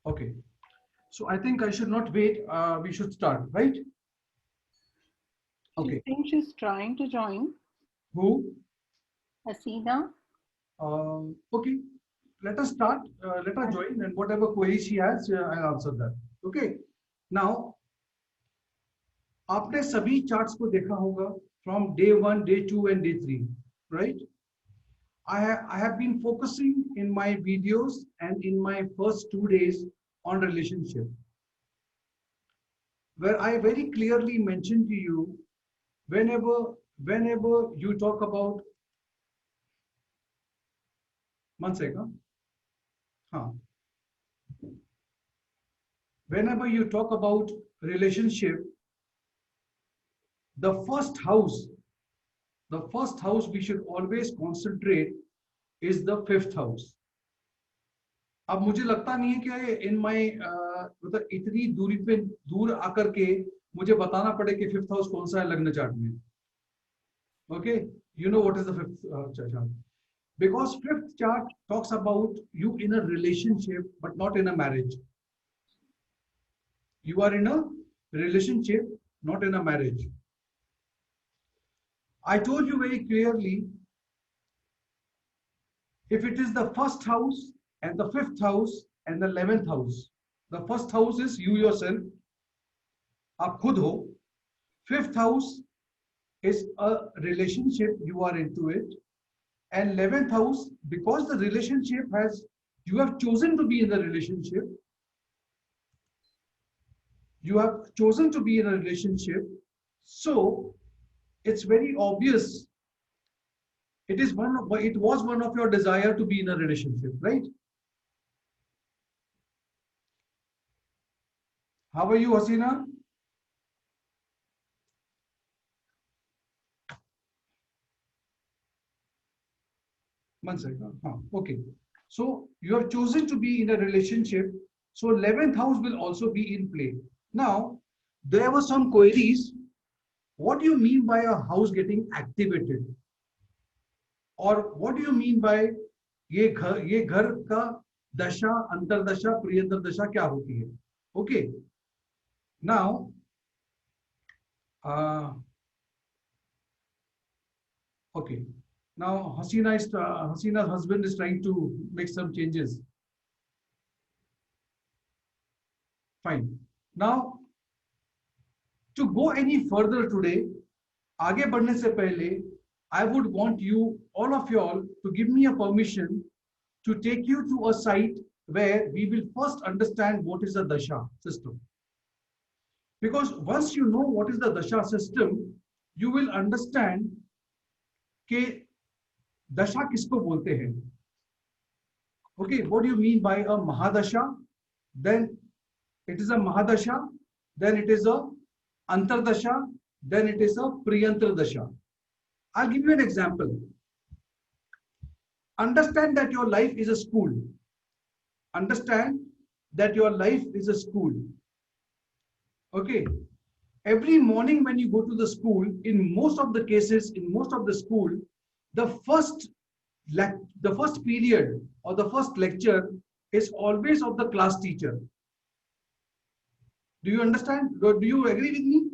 Okay. So I think I should not wait. We should start, right? She Okay. thinks she's trying to join. Who? Hasina. Okay. Let us start. Let her join, and whatever queries she has, I'll answer that. Okay. Now, आपने सभी charts को देखा होगा from day 1, day 2, and day 3, right? I have been focusing in my videos and in my first 2 days on relationship, where I very clearly mentioned to you, whenever you talk about, one second, huh, whenever you talk about relationship, the first house, the first house we should always concentrate is the fifth house. अब मुझे लगता नहीं है कि इन माई मतलब इतनी दूरी पे दूर आकर के मुझे बताना पड़े कि फिफ्थ हाउस कौन सा है लग्न चार्ट में. Okay, you know what is the fifth chart, because fifth chart talks about you in a relationship but not in a marriage. You are in a relationship, not in a marriage. I told you very clearly, if it is the first house and the fifth house and the 11th house, the first house is you yourself, आप खुद हो. Fifth house is a relationship, you are into it. And 11th house, because the relationship has, you have chosen to be in the relationship. You have chosen to be in a relationship. So it's very obvious. It was one of your desire to be in a relationship, right? How are you, Hasina? One second. Okay. So you have chosen to be in a relationship. So 11th house will also be in play. Now, there were some queries. What do you mean by a house getting activated? Or what do you mean by ये घर का दशा, अंतरदशा, प्रियंतर दशा क्या होती है? Okay. Now, okay. Now Hasina's husband is trying to make some changes. Fine. Now, to go any further today, आगे बढ़ने से पहले, I would want you, all of you all, to give me a permission to take you to a site where we will first understand what is the dasha system. Because once you know what is the dasha system, you will understand कि दशा किसको बोलते हैं. Okay, what do you mean by a mahadasha? Then it is a mahadasha, then it is a antardasha, then it is a priyantardasha. I'll give you an example. Understand that your life is a school. Understand that your life is a school. Okay. Every morning when you go to the school, in most of the cases, in most of the school, the first period or the first lecture is always of the class teacher. Do you understand? Do you agree with me?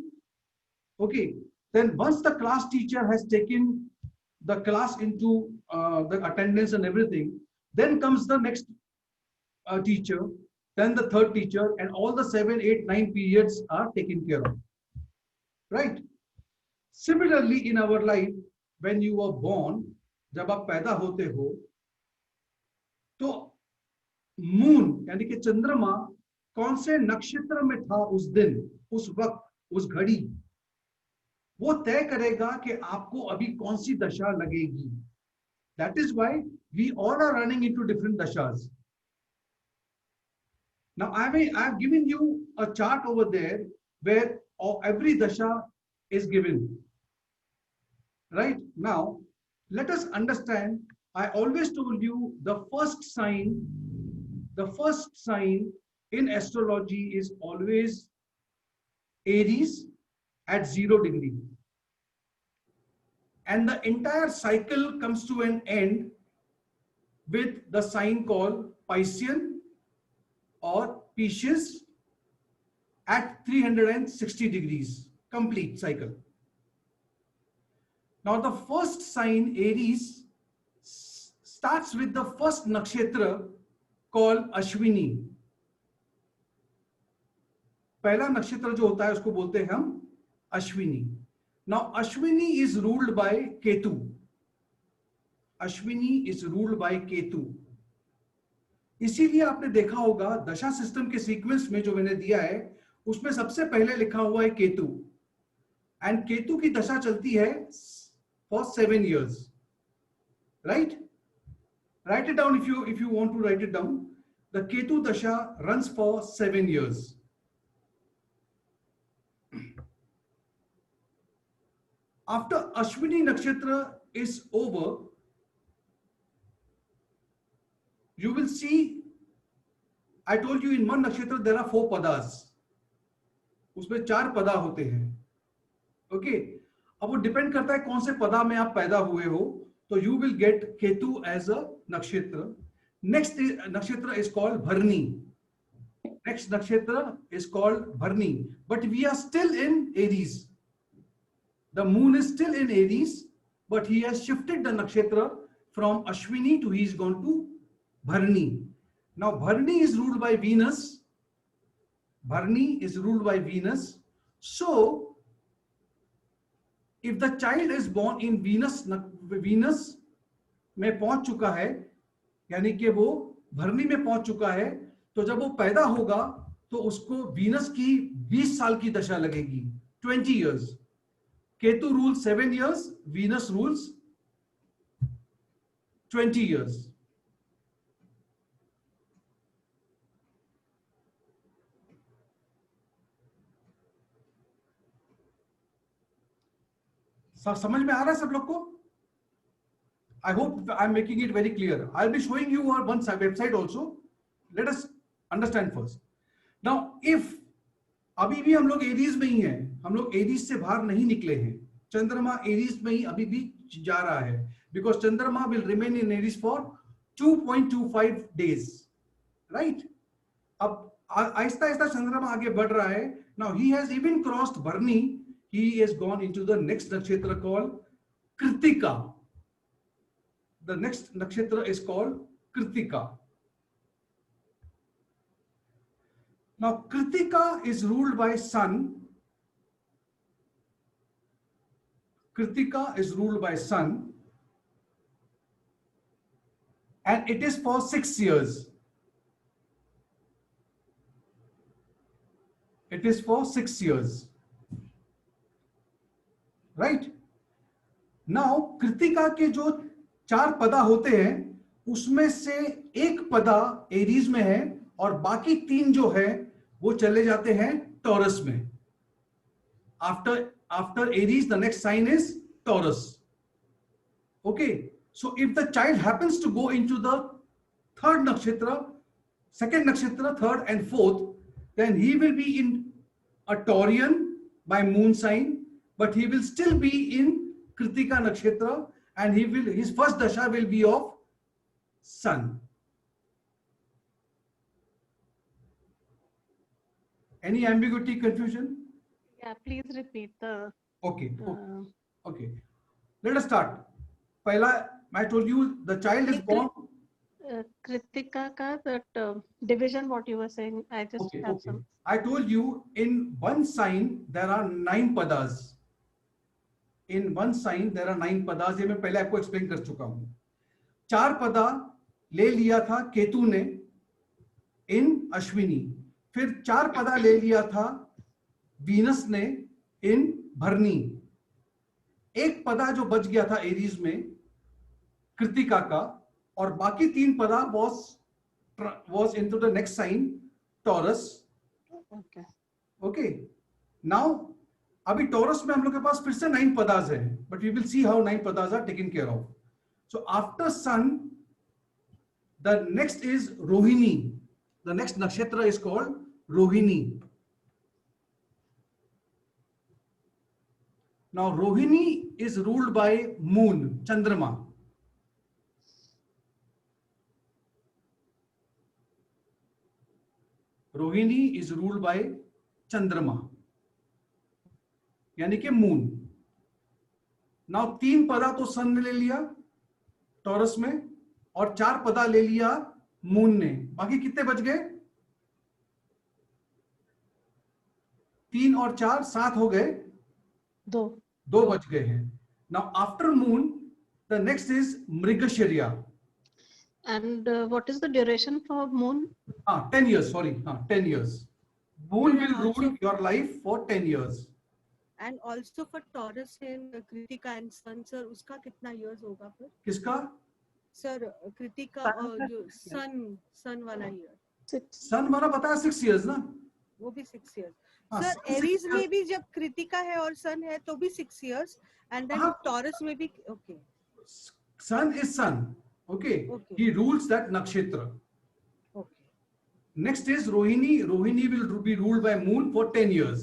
Okay. Then once the class teacher has taken the class into the attendance and everything, then comes the next teacher, then the third teacher, and all the 7, 8, 9 periods are taken care of. Right? Similarly, in our life, when you were born, जब आप पैदा होते हो, तो moon यानी कि चंद्रमा कौन से नक्षत्र में था उस दिन, उस वक्त, उस घड़ी, वो तय करेगा कि आपको अभी कौन सी दशा लगेगी. That is why we all are running into different dashas. Now I've given you a chart over there where every dasha is given. Right? Now, let us understand, I always told you the first sign in astrology is always Aries at 0 degree. And the entire cycle comes to an end with the sign called Piscean or Pisces at 360 degrees, complete cycle. Now the first sign, Aries, starts with the first nakshatra called Ashwini. पहला नक्षत्र जो होता है उसको बोलते हैं हम Ashwini. Now Ashwini is ruled by Ketu. Ashwini is ruled by Ketu. इसीलिए आपने देखा होगा दशा सिस्टम के सीक्वेंस में जो मैंने दिया है उसमें सबसे पहले लिखा हुआ है केतु. एंड केतु की दशा चलती है for 7 years, right? Write it down if you want to write it down. The Ketu dasha runs for 7 years. After Ashwini nakshatra is over, you will see, I told you in one nakshatra there are 4 padas. उसमें 4 पदा होते हैं. Okay. अब वो depend करता है कौन से पदा में आप पैदा हुए हो. तो you will get Ketu as a nakshatra. Next nakshatra is called Bharani. Next nakshatra is called Bharani. But we are still in Aries. The moon is still in Aries, but he has shifted the nakshatra from Ashwini to he is gone to Bharani. Now Bharani is ruled by Venus. Bharani is ruled by Venus. So if the child is born in Venus में पहुंच चुका है, यानी कि वो भरनी में पहुंच चुका है, तो जब वो पैदा होगा तो उसको वीनस की 20 साल की दशा लगेगी. 20 years. Ketu rules 7 years, Venus rules 20 years. समझ में आ रहा है सब लोग को? I hope I'm making it very clear. I'll be showing you our one website also. Let us understand first. Now, if अभी भी हम लोग एरीज में ही हैं, हम लोग एरीज से बाहर नहीं निकले हैं. चंद्रमा एरीज में ही अभी भी जा रहा है. Because चंद्रमा will remain in Aries for 2.25 days. Right? अब आहिस्ता आहिस्ता चंद्रमा आगे बढ़ रहा है. Now he has even crossed Bharani. He has gone into the next nakshatra called Kritika. The next nakshatra is called Kritika. Now Kritika is ruled by Sun. Kritika is ruled by Sun. And it is for 6 years. It is for 6 years. Right. Now Kritika के जो 4 पदा होते हैं उसमें से एक पदा Aries में है और बाकी 3 जो है वो चले जाते हैं टॉरस में. After Aries the next sign is Taurus. Okay. So if the child happens to go into the third nakshatra, second nakshatra, third and fourth, then he will be in a Taurean by moon sign. But he will still be in Kritika nakshatra, and his first dasha will be of Sun. Any ambiguity, confusion? Yeah, please repeat the. Okay. Okay. Let us start. Pehla, I told you the child is born. Kritika ka that division what you were saying. I just have some. I told you in one sign there are 9 padas. In one sign there are 9 पदास. ये मैं पहले आपको explain कर चुका हूं. 4 पदा ले लिया था केतु ने इन अश्विनी. फिर 4 पदा ले लिया था वीनस ने इन भरनी. एक पदा जो बच गया था एरीज में कृतिका का, और बाकी 3 पदा was into the next sign Taurus. Okay. Okay. Now अभी टॉरस में हम लोग के पास फिर से 9 पदास है, but we will see how 9 padas are taken care of. So after sun the next is Rohini. The next nakshatra is called Rohini. Now Rohini is ruled by moon, Chandrama. Rohini is ruled bye चंद्रमा यानी कि मून। नाउ 3 पदा तो सन ने ले लिया टॉरस में और 4 पदा ले लिया मून ने, बाकी कितने बच गए? 3 और 4 7 हो गए, 2 बच गए हैं। Now after moon the next is Mrigashira. And what is the duration for moon? 10 years, sorry, 10 years. Moon And will also- rule your life for 10 years. And also for Taurus and Kritika and Sun, sir, उसका कितना years होगा फिर? किसका? Sir, Kritika Sun और का जो 6 years. sun वाला year, 6. सन वाला पता है 6 years ना? वो भी 6 years. हाँ, Sir, sun 6 Aries years. में भी जब कृतिका है और सन है तो भी 6 years, and then हाँ। Taurus में भी okay. Sun is sun. Okay. Okay. He rules that nakshatra. Okay. Next is Rohini. Rohini will be ruled by moon for 10 years.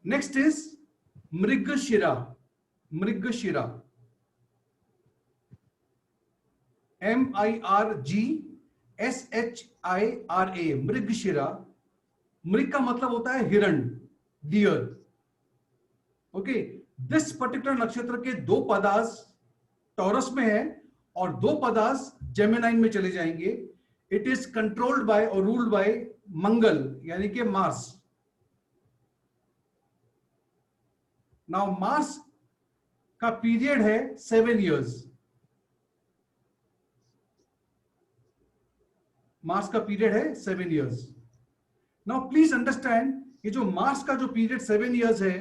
Next is Mrigashira. Mrigashira. MIRGSHIRA. Mrigashira. मृग का मतलब होता है हिरण, dear. Okay, this particular नक्षत्र के 2 पदास taurus में है और 2 पदास जेमिनाइन में चले जाएंगे। इट इज कंट्रोल्ड बाय और रूल्ड बाय मंगल यानी कि मार्स। नाउ मार्स का पीरियड है 7 years। मार्स का पीरियड है 7 years। नाउ प्लीज अंडरस्टैंड, ये जो मार्स का जो पीरियड 7 years है,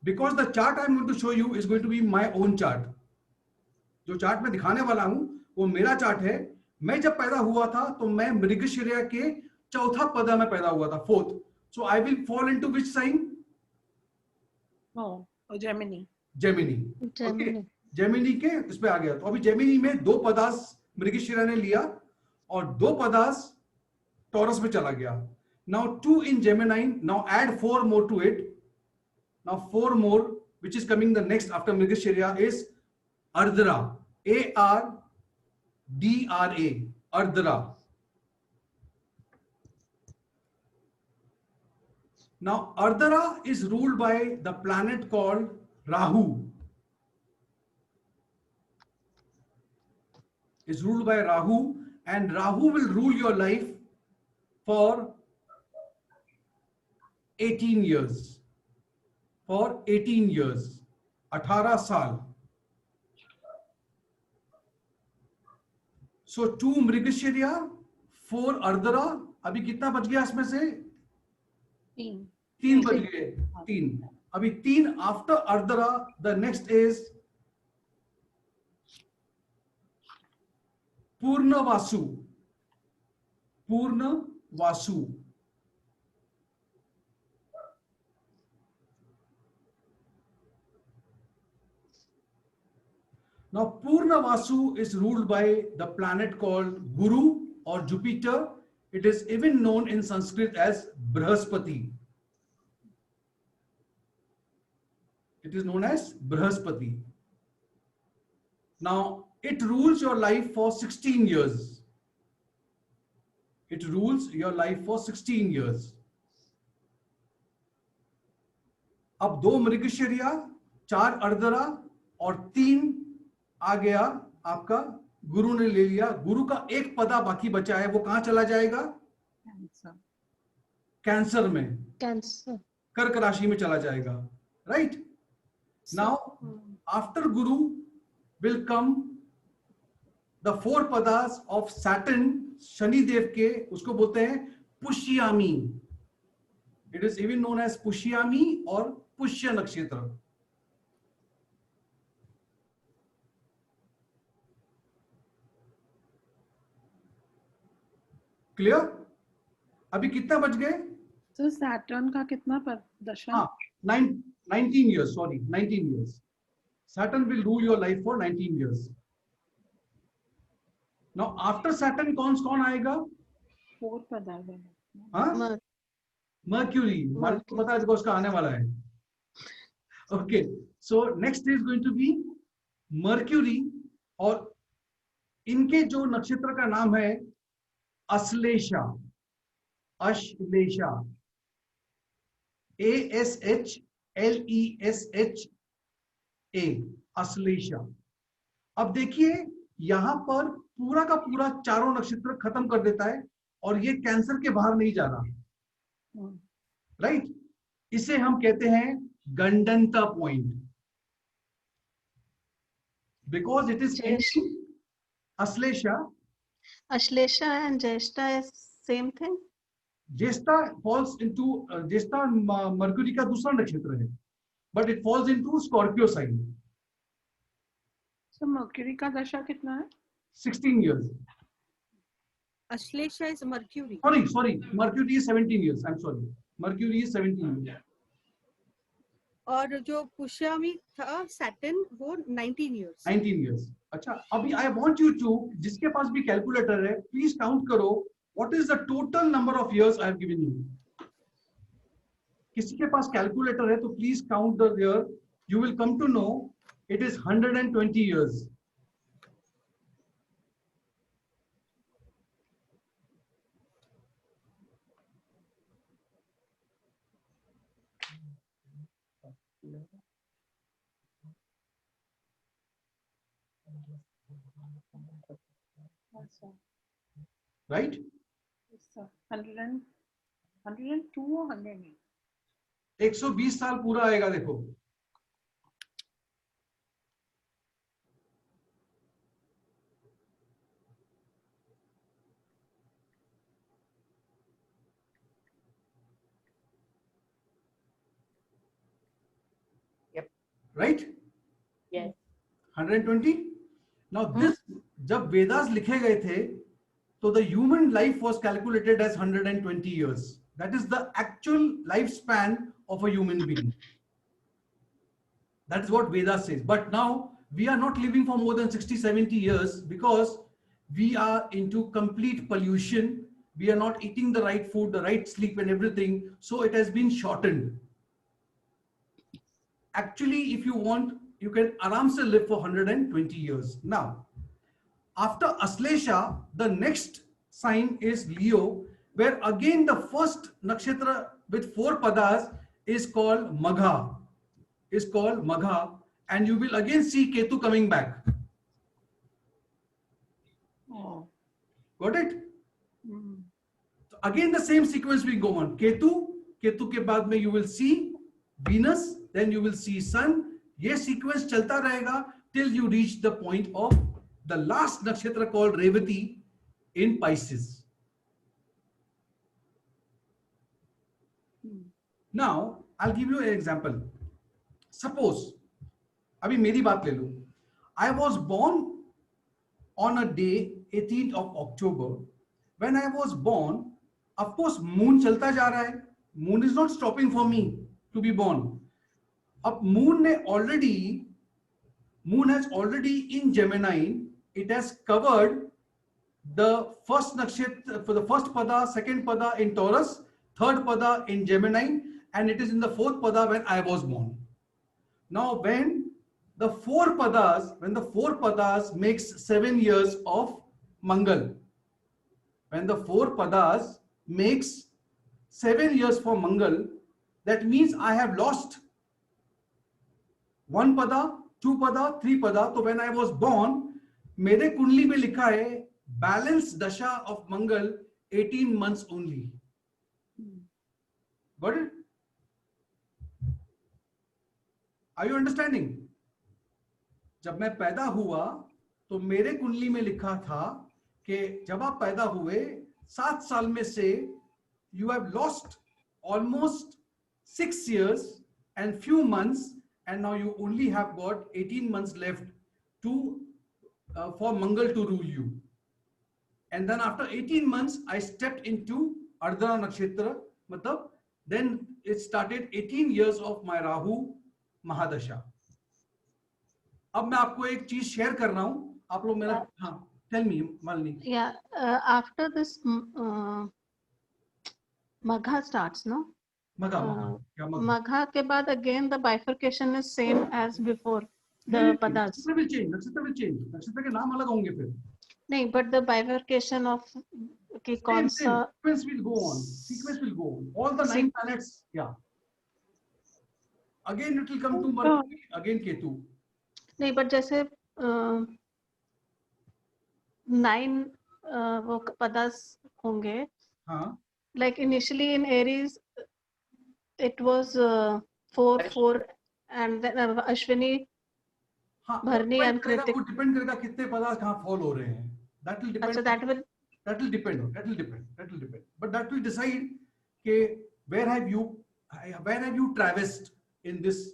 because the chart I am going to show you is going to be my own chart. जो चार्ट मैं दिखाने वाला हूं वो मेरा चार्ट है। मैं जब पैदा हुआ था तो मैं मृगशिरा के 4था पदा में पैदा हुआ था, 4th। So I will fall into which sign? Gemini. Gemini. Gemini. Gemini के इस पे आ गया। तो अभी जेमिनी में 2 पदास मृगशिरा ने लिया और 2 पदास टॉरस में चला गया। Now 2 in Gemini. Now add 4 more to it. Now 4 more, which is coming the next after Mrigashira, is Ardra. ARDRA. Ardra. Now Ardra is ruled by the planet called Rahu. Is ruled by Rahu, and Rahu will rule your life for 18 years. For 18 years. 18 साल। So 2 Mrigashira, 4 अर्द्रा। अभी कितना बच गया इसमें से? 3 बच गए। 3 अभी 3 after Ardra. The next is Purnavasu. Purnavasu. Now Purnavasu is ruled by the planet called Guru or Jupiter. It is even known in Sanskrit as Brahaspati. It is known as Brahaspati. Now it rules your life for 16 years. It rules your life for 16 years. अब 2 मृगशिरा, 4 अर्द्रा और 3 आ गया आपका गुरु ने ले लिया। गुरु का 1 पदा बाकी बचा है, वो कहां चला जाएगा? Cancer. कैंसर में, Cancer. कर्क राशि में चला जाएगा। Right now after Guru will come the 4 padas of Saturn, Shani Dev के, उसको बोलते हैं Pushyami. It is even known as Pushyami और पुष्य नक्षत्र। क्लियर? अभी कितना बच गए? So Saturn का कितना दशा? 19 years, sorry, 19 years. Saturn will rule your life for 19 years. Now after Saturn कौन आएगा? 4 पदार्थ है। हाँ? Mer- Mercury. मालूम तो पता है इसको, उसका आने वाला है। Okay, so next is going to be Mercury, और इनके जो नक्षत्र का नाम है अश्लेषा। अश्लेषा, ASHLESHA, अश्लेषा। अब देखिए यहां पर पूरा का पूरा चारों नक्षत्र खत्म कर देता है और ये कैंसर के बाहर नहीं जा रहा, राइट। इसे हम कहते हैं gandanta point, because it is Ashlesha. Ashlesha and Jyeshta is same thing. Jyeshta falls into, Jyeshta Mercury का दूसरा नक्षत्र है, but it falls into Scorpio sign. So Mercury का दशा कितना है? 16 years. Ashlesha is Mercury. Sorry, Mercury is 17 years. I'm sorry. Mercury is 17 years. और जो पुष्यमी था Saturn वो 19 years. 19 years. अच्छा, अभी I want you to, जिसके पास भी कैलकुलेटर है, प्लीज काउंट करो what is the total number of years I have given you. किसी के पास कैलकुलेटर है तो please count the year, you will come to know it is 120 years. Right? 102 or 108? 120 साल पूरा आएगा देखो। Right? Yes. 120. Now this, जब वेदास लिखे गए थे तो the human life was calculated as 120 years. That is the actual lifespan of a human being. That's what Vedas says. But now we are not living for more than 60-70 years because we are into complete pollution. We are not eating the right food, the right sleep and everything. So it has been shortened. Actually, if you want, you can aram se live for 120 years. Now, after Aslesha, the next sign is Leo, where again the first nakshatra with 4 padas is called Magha. And you will again see Ketu coming back. Oh. Got it? Mm. So again the same sequence will go on. Ketu ke baad mein you will see Venus, then you will see Sun. ये sequence चलता रहेगा till you reach the point of the last nakshatra called Revati in Pisces. Now I'll give you an example. Suppose, अभी मेरी बात ले लो. I was born on a day 18th of October. When I was born, of course moon चलता जा रहा है. Moon is not stopping for me to be born. अब moon has already in Gemini, it has covered the first nakshatra for the first pada, second pada in Taurus, third pada in Gemini, and it is in the fourth pada when I was born. Now when the four padas makes 7 years of Mangal, when the 4 padas makes 7 years for Mangal, that means I have lost 1 pada, 2 pada, 3 pada. So when I was born, मेरे कुंडली में लिखा है balance dasha of Mangal 18 months only. Got it? Are you understanding? जब मैं पैदा हुआ तो मेरे कुंडली में लिखा था कि जब आप पैदा हुए 7 साल में से you have lost almost 6 years and few months, and now you only have got 18 months left to for Mangal to rule you. And then after 18 months I stepped into Ardhana Nakshatra, matlab then it started 18 years of my Rahu Mahadasha. अब मैं आपको एक चीज share कर रहा हूं, आप लोग मेरा, हाँ, tell me Malini. Yeah, after this Magha starts, no? Magha. Magha के बाद again the bifurcation is same as before the padas. नक्षत्र will change. नक्षत्र के नाम अलग होंगे फिर. नहीं, but the bifurcation of कि कौन Same. सा Sequence will go on. Sequence will go on. All the 9 planets. Yeah. Again, it will come to Mercury. Again, Ketu. नहीं, but जैसे 9 वो पदास होंगे. हाँ. Like initially in Aries, it was 4 and then Ashwini, हाँ. Bharni and Kritik. वो depend करेगा कितने पदार्थ कहाँ fall हो रहे हैं. That will depend. अच्छा, that will. That will depend. But that will decide कि where have you traversed in this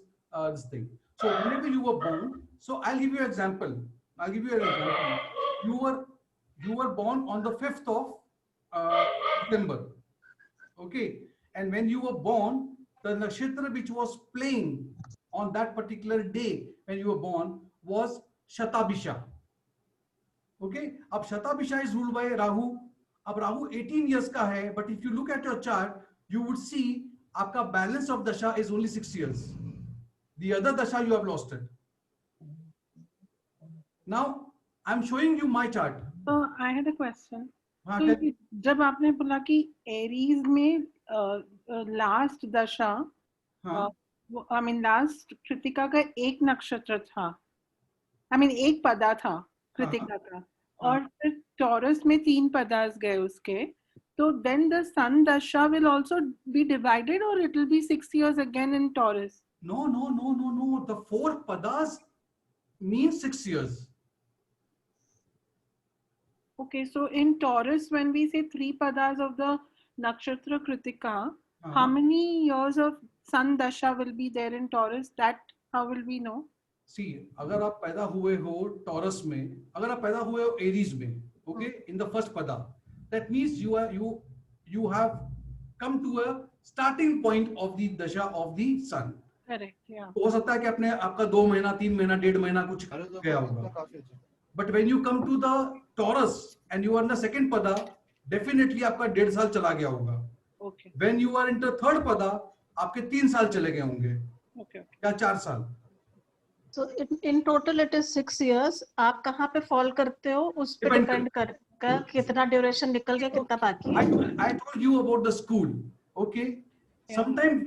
thing. So whenever you were born, so I'll give you an example. You were born on the 5th of December. Okay, and when you were born, the nakshatra which was playing on that particular day when you were born was Shatabisha. Okay, अब Shatabisha is ruled by Rahu. अब Rahu 18 years का है, but if you look at your chart, you would see आपका balance of dasha is only 6 years. The other dasha you have lost it. Now I'm showing you my chart. So I had a question. हाँ, तो ये जब आपने बोला कि Aries में last दशा, हाँ, आई मीन लास्ट कृतिका का एक नक्षत्र था, आई मीन एक पदा था कृतिका का, और फिर टॉरस में 3 पदास गए उसके, तो then the sun dasha will also be divided or it will be 6 years again in Taurus? No. The 4 padas means 6 years. Okay, so in Taurus, when we say 3 padas of the nakshatra kritika, how many years of sun dasha will be there in Taurus? That how will we know? See, अगर आप पैदा हुए हो taurus में, अगर आप पैदा हुए हो एरीज में, okay, in the first pada, that means you have come to a starting point of the dasha of the sun. Correct, yeah. हो सकता है कि अपने आपका 2 महीना, 3 महीना, 1.5 महीना कुछ गया होगा. But when you come to the Taurus and you are in the second pada, definitely आपका 1.5 साल चला गया होगा. Okay. When you are into third pada, आपके 3 साल चले गए होंगे. Okay. या 4 साल. So in total it is 6 years. आप कहाँ पे fall करते हो उस पे depend कर कितना duration निकल गया, कितना बाकी है. I told you about the school. Okay. Yeah.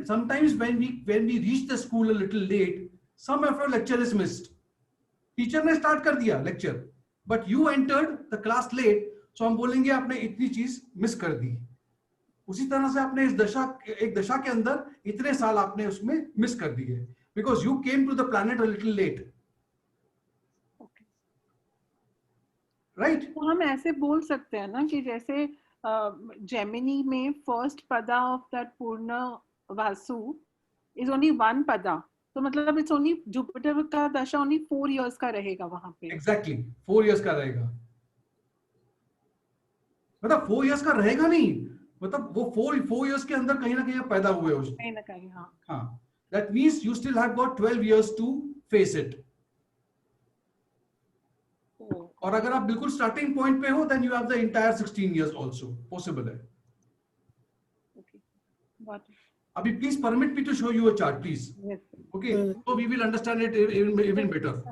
Sometimes when we reach the school a little late, some of your lecture is missed. Teacher ने start कर दिया lecture, but you entered the class late, so हम बोलेंगे आपने इतनी चीज miss कर दी. उसी तरह से आपने एक दशा के अंदर इतने साल आपने उसमें miss कर दिए, because you came to the planet a little late. Okay. Right? तो हम ऐसे बोल सकते हैं ना कि जैसे Gemini में first pada of that Purna Vasu is only 1 pada. तो मतलब it's only Jupiter का दशा only 4 years का रहेगा वहाँ पे. Exactly, 4 years का रहेगा. मतलब 4 years का रहेगा नहीं, मतलब वो 4 years के अंदर कहीं ना कहीं पैदा हुए हो. कहीं ना कहीं, हाँ. हाँ. That means you still have got 12 years to face it. और अगर आप बिल्कुल स्टार्टिंग पॉइंट पे हो, then you have the entire 16 years also possible है. Okay. Got it. Abhi please permit me to show you a chart, please. Yes. Okay, so we will understand it even better.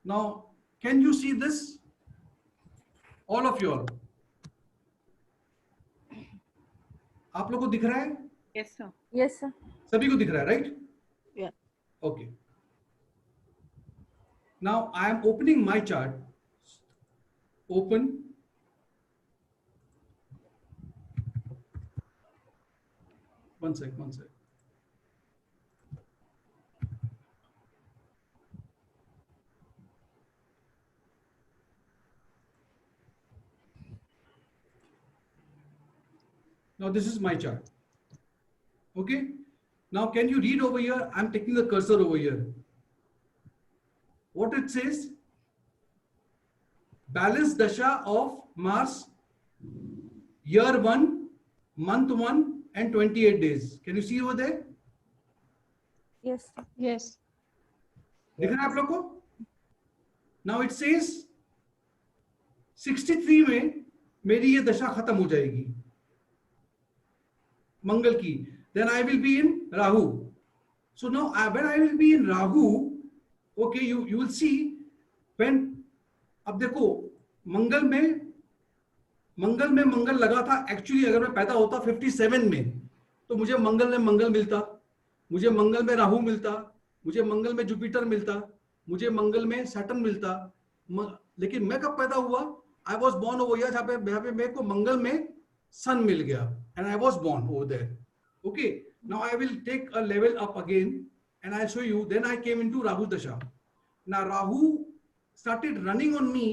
Now, can you see this? All of you all. आप लोगों को दिख रहा है? Yes, sir. Yes, sir. सभी को दिख रहा है, right? Yeah. Okay. Now I am opening my chart. Open. One sec. Now this is my chart. Okay. Now can you read over here? I'm taking the cursor over here. What it says? Balance dasha of Mars, year 1, month 1 and 28 days. Can you see over there? Yes. Yes. दिख रहा है आप लोग को? Now it says 63 में मेरी ये दशा खत्म हो जाएगी मंगल की. Then I will be in Rahu. So now when I will be in Rahu, okay, you will see when, अब देखो मंगल में मंगल लगा था एक्चुअली। अगर मैं पैदा होता 57 में तो मुझे मंगल में मंगल मिलता, मुझे मंगल में राहु मिलता, मुझे मंगल में जुपिटर मिलता, मुझे मंगल में सैटर्न मिलता। लेकिन मैं कब पैदा हुआ? I was born over here, जहाँ पे मेरे को मंगल में सन मिल गया and I was born over there. Okay, now I will take a level up again and I'll show you. Then I came into Rahu Dasha. Now Rahu started running on me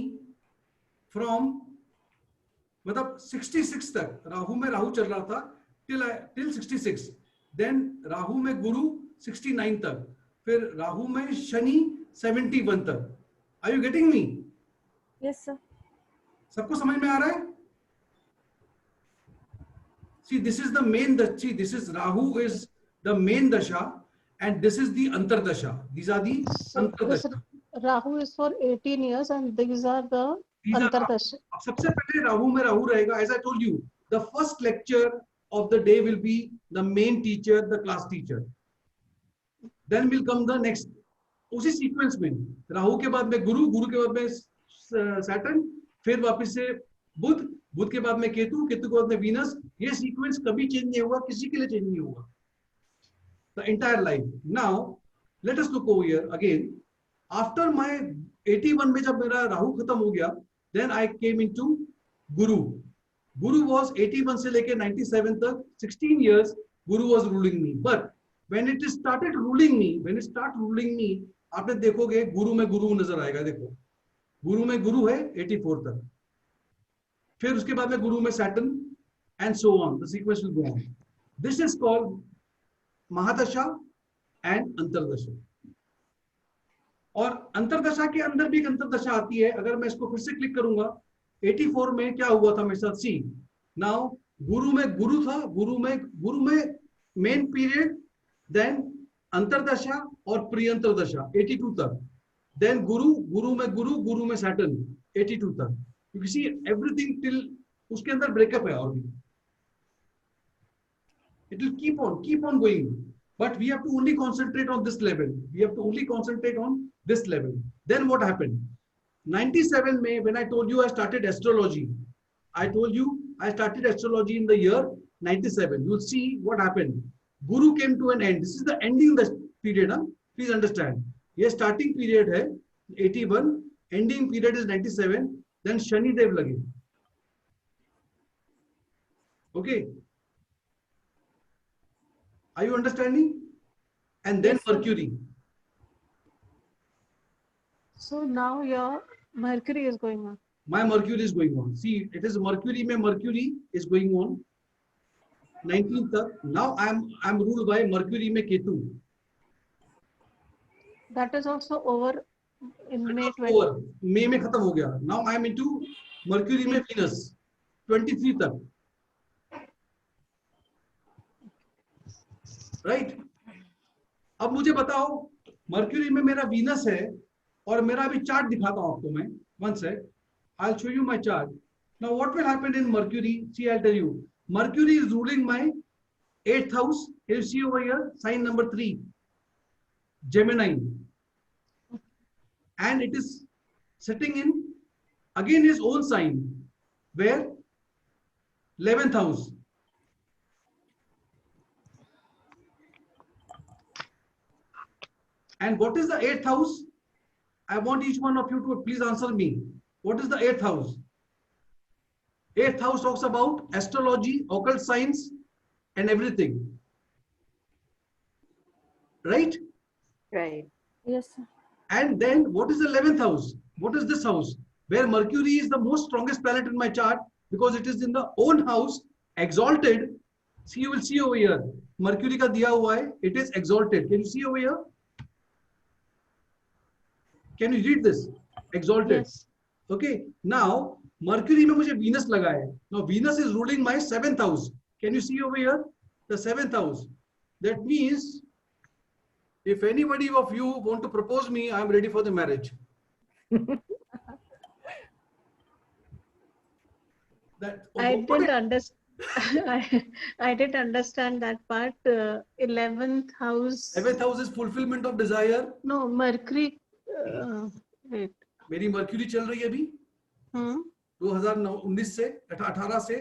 from मतलब 66 तक। राहु में राहु चल रहा था till 66। Then Rahu में गुरु 69 तक, फिर राहु में शनि 71 तक। Are you getting me? Yes, sir. सबको समझ में आ रहा है? See, this is the main. See, this is Rahu is the main dasha. And this is the Antardasha. These are the Antardasha. Rahu is for 18 years and these are the Antardasha. सबसे पहले राहु में राहु रहेगा. As I told you, the first lecture of the day will be the main teacher, the class teacher. Then will come the next. उसी sequence में राहु के बाद में गुरु, गुरु के बाद में सैटर्न, फिर वापस से बुध, बुध के बाद में केतु, केतु के बाद में वीनस. ये सीक्वेंस कभी चेंज नहीं होगा, किसी के लिए चेंज नहीं होगा. The entire life. Now let us look over here again. After my 81 में जब मेरा राहु खत्म हो गया, then I came into Guru. Guru was 81 से लेके 97 तक, 16 years Guru was ruling me. But when it started ruling me, आपने देखोगे गुरु में गुरु नजर आएगा. देखो गुरु में गुरु है 84 तक, फिर उसके बाद में गुरु में Saturn and so on. The sequence will go on. This is called mahadasha and antardasha. और अंतरदशा के अंदर भी एक अंतरदशा आती है. अगर मैं इसको फिर से क्लिक करूंगा, 84 में क्या हुआ था मेरे साथ? सी नाउ गुरु में गुरु था, गुरु में मेन पीरियड, देन अंतरदशा और प्रियंतरदशा 82 तक, देन गुरु में सैटर्न 82 तक. यू सी एवरीथिंग टिल उसके अंदर ब्रेकअप है. और भी it will keep on going, but we have to only concentrate on this level. Then what happened? 97 May, when I told you I started astrology, I told you I started astrology in the year 97. You'll see what happened. Guru came to an end. This is the ending the period. Huh? Please understand. Yes, starting period hai 81, ending period is 97. Then Shani Dev lage. Okay. Are you understanding? And then yes, Mercury. So now your Mercury is going on. My Mercury is going on. See, it is Mercury. Mercury is going on 19th. Now I'm ruled by Mercury में Ketu. That is also over in May 20. Over. May में खत्म हो गया. Now I'm into Mercury में Venus 23 तक. Right. अब मुझे बताओ, मर्क्यूरी में मेरा वीनस है और मेरा अभी चार्ट दिखाता हूं आपको मैं. One sec, I will show you my chart. Now what will happen in Mercury? See I tell you, Mercury is ruling my 8th house. You see over here sign number 3, Gemini, and it is sitting in again his own sign, where 11th house. And what is the 8th house? I want each one of you to please answer me. What is the 8th house? 8th house talks about astrology, occult science, and everything. Right? Right. Yes, sir. And then what is the 11th house? What is this house? Where Mercury is the most strongest planet in my chart, because it is in the own house, exalted. See, you will see over here. Mercury का दिया हुआ है. It is exalted. Can you see over here? Can you read this? Exalted. Yes. Okay. Now Mercury में मुझे Venus लगा है. Now Venus is ruling my 7th house. Can you see over here? The 7th house. That means if anybody of you want to propose me, I am ready for the marriage. I didn't understand. I didn't understand that part. 11th house. 11th house is fulfillment of desire. No, Mercury. Wait. मेरी mercury चल रही है अभी 2019 से 18 से.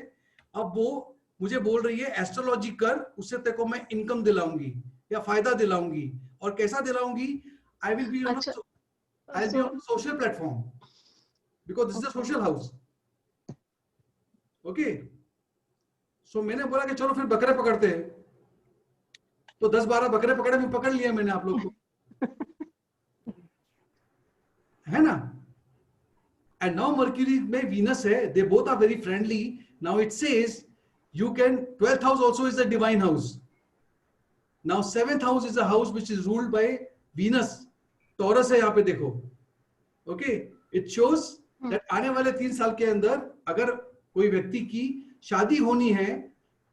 अब वो मुझे बोल रही है एस्ट्रोलॉजी कर, उससे तेरे को मैं इनकम दिलाऊंगी या फायदा दिलाऊंगी. और कैसा दिलाऊंगी? I will be on social platform because this is a social house. Okay, so मैंने बोला कि चलो फिर बकरे पकड़ते हैं. तो 10-12 बकरे पकड़े, मैं पकड़ लिया मैंने आप लोग को, है ना. एंड नाउ मर्क्यूरी में वीनस है, they both are very friendly. Now it says you can, 12th house also is a divine house. Now 7th house is a house which is ruled by Venus. Taurus है यहाँ पे देखो. Okay, it shows that आने वाले 3 साल के अंदर अगर कोई व्यक्ति की शादी होनी है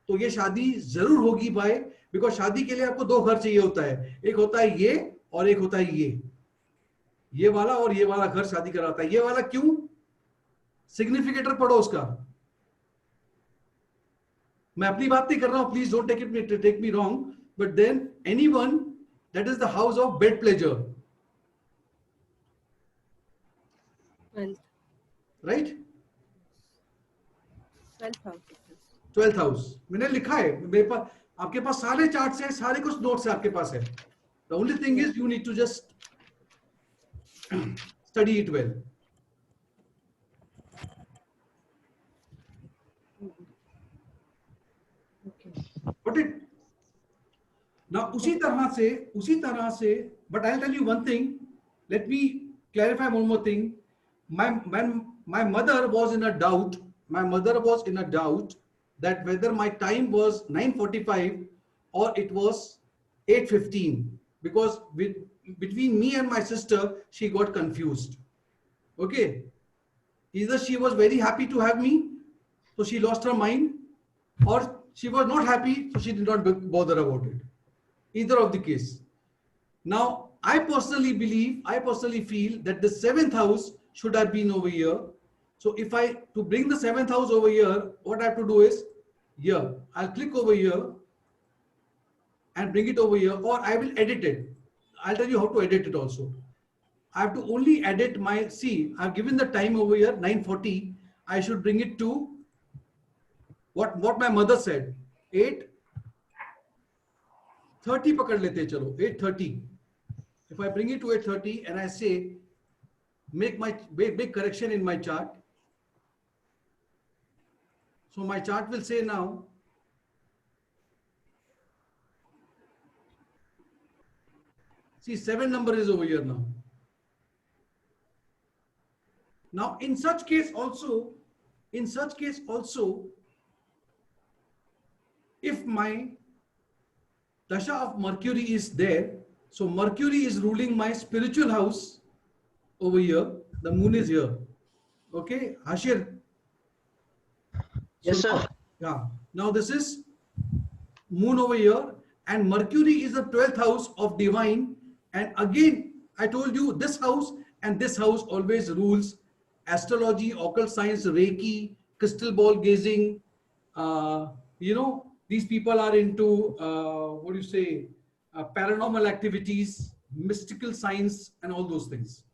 तो ये शादी जरूर होगी भाई, बिकॉज शादी के लिए आपको 2 घर चाहिए होता है. एक होता है ये और एक होता है ये वाला, और ये वाला घर शादी कराता है. ये वाला क्यों? सिग्निफिकेटर पढ़ो उसका. मैं अपनी बात नहीं कर रहा हूं, please don't take me wrong, but then anyone that is the house of bed pleasure, right? 12th house मैंने लिखा है मेरे पास, आपके पास सारे चार्ट्स हैं, सारे कुछ नोट्स है आपके पास है. The only thing is you need to just study it well. Got it? Now उसी तरह से but I'll tell you one thing, let me clarify one more thing. My mother was in a doubt that whether my time was 9:45 or it was 8:15, because between me and my sister she got confused. Okay, either she was very happy to have me, so she lost her mind, or she was not happy, so she did not bother about it. Either of the case. Now, I personally feel that the 7th house should have been over here. So if to bring the 7th house over here, what I have to do is here, I'll click over here and bring it over here, or I will edit it. I'll tell you how to edit it also. I have to only edit see, I've given the time over here, 9:40. I should bring it to what my mother said, 8:30 पकड़ लेते चलो, 8:30. If I bring it to 8:30 and I say make correction in my chart, so my chart will say now see 7 number is over here now. Now in such case also if my dasha of Mercury is there, so Mercury is ruling my spiritual house over here, the moon is here. Okay, Hashir? Yes, sir. Yeah, now this is moon over here, and Mercury is the 12th house of divine. And again, I told you this house and this house always rules astrology, occult science, Reiki, crystal ball gazing. These people are into paranormal activities, mystical science, and all those things.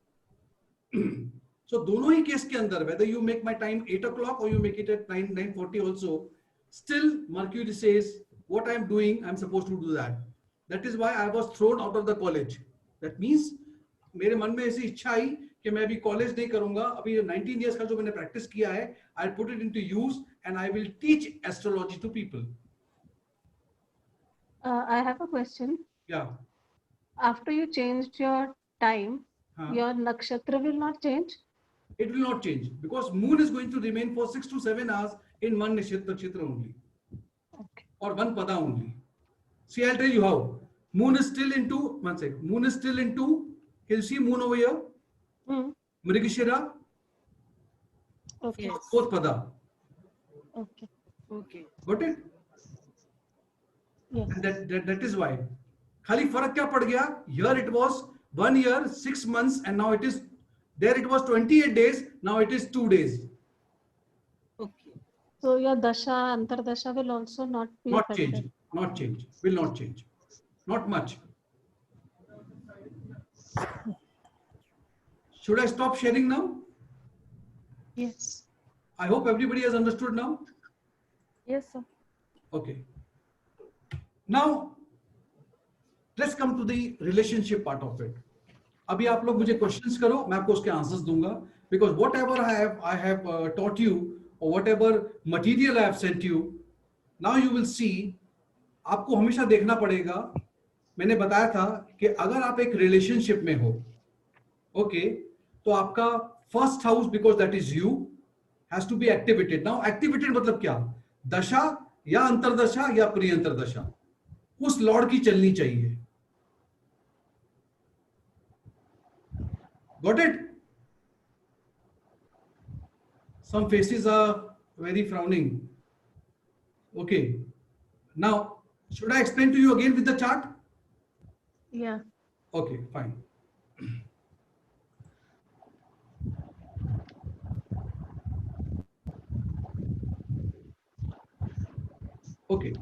So दोनों ही case के अंदर, whether you make my time 8 o'clock or you make it at 9:40 also, still Mercury says what I'm doing, I'm supposed to do that. That is why I was thrown out of the college. That means मेरे मन में ऐसी इच्छा आई कि मैं अभी college नहीं करूंगा, अभी 19 years का जो मैंने प्रैक्टिस किया है, I'll put it into use and I will teach astrology to people. I have a question. Yeah. After you changed your time, your nakshatra will not change? It will not change because moon is going to remain for 6 to 7 hours in one nakshatra only. Okay. Or one pada only. See, I'll tell you how. Moon is still into, one sec. Moon is still into, can you see moon over here? Mrigashira. Okay. Fourth pada. Okay. Okay. Got it? Yes. And that is why. खाली फर्क क्या पड़ गया? Here it was 1 year, 6 months, and now it is, there it was 28 days, now it is 2 days. Okay. So your dasha, antardasha will also not be Not affected. change, not change, will not change, not much. Should I stop sharing now? Yes. I hope everybody has understood now. Yes, sir. Okay. Now, let's come to the relationship part of it. अभी आप लोग मुझे questions करो, मैं आपको उसके answers दूंगा. Because whatever I have taught you, or whatever material I have sent you, now you will see. आपको हमेशा देखना पड़ेगा. मैंने बताया था कि अगर आप एक relationship में हो, okay, तो आपका first house, because that is you, has to be activated. Now activated मतलब क्या? दशा या अंतरदशा या प्रियंतरदशा उस लॉर्ड की चलनी चाहिए. Got it? Some faces are very frowning. Okay. Now, should I explain to you again with the chart? Yeah. Okay, fine. Okay.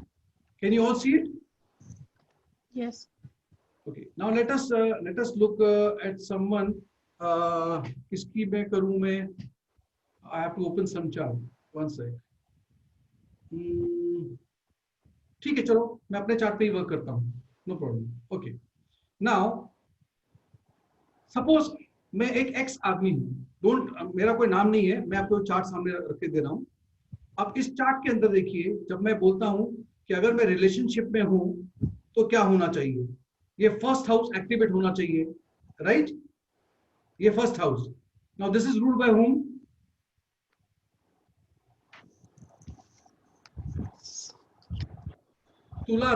Can you all see it? Yes. Okay. Now let us look at someone. किसकी मैं करूं मैं? I have to open some chart. One sec. ठीक है, चलो मैं अपने chart पे ही वर्क करता हूँ. No problem. Okay. Now, suppose मैं एक एक्स आदमी हूँ. मेरा कोई नाम नहीं है, मैं आपको चार्ट सामने रख के दे रहा हूँ. अब इस चार्ट के अंदर देखिए, जब मैं बोलता हूँ कि अगर मैं रिलेशनशिप में हूँ तो क्या होना चाहिए. ये फर्स्ट हाउस एक्टिवेट होना चाहिए, राइट? ये first house. Now this is ruled bye home?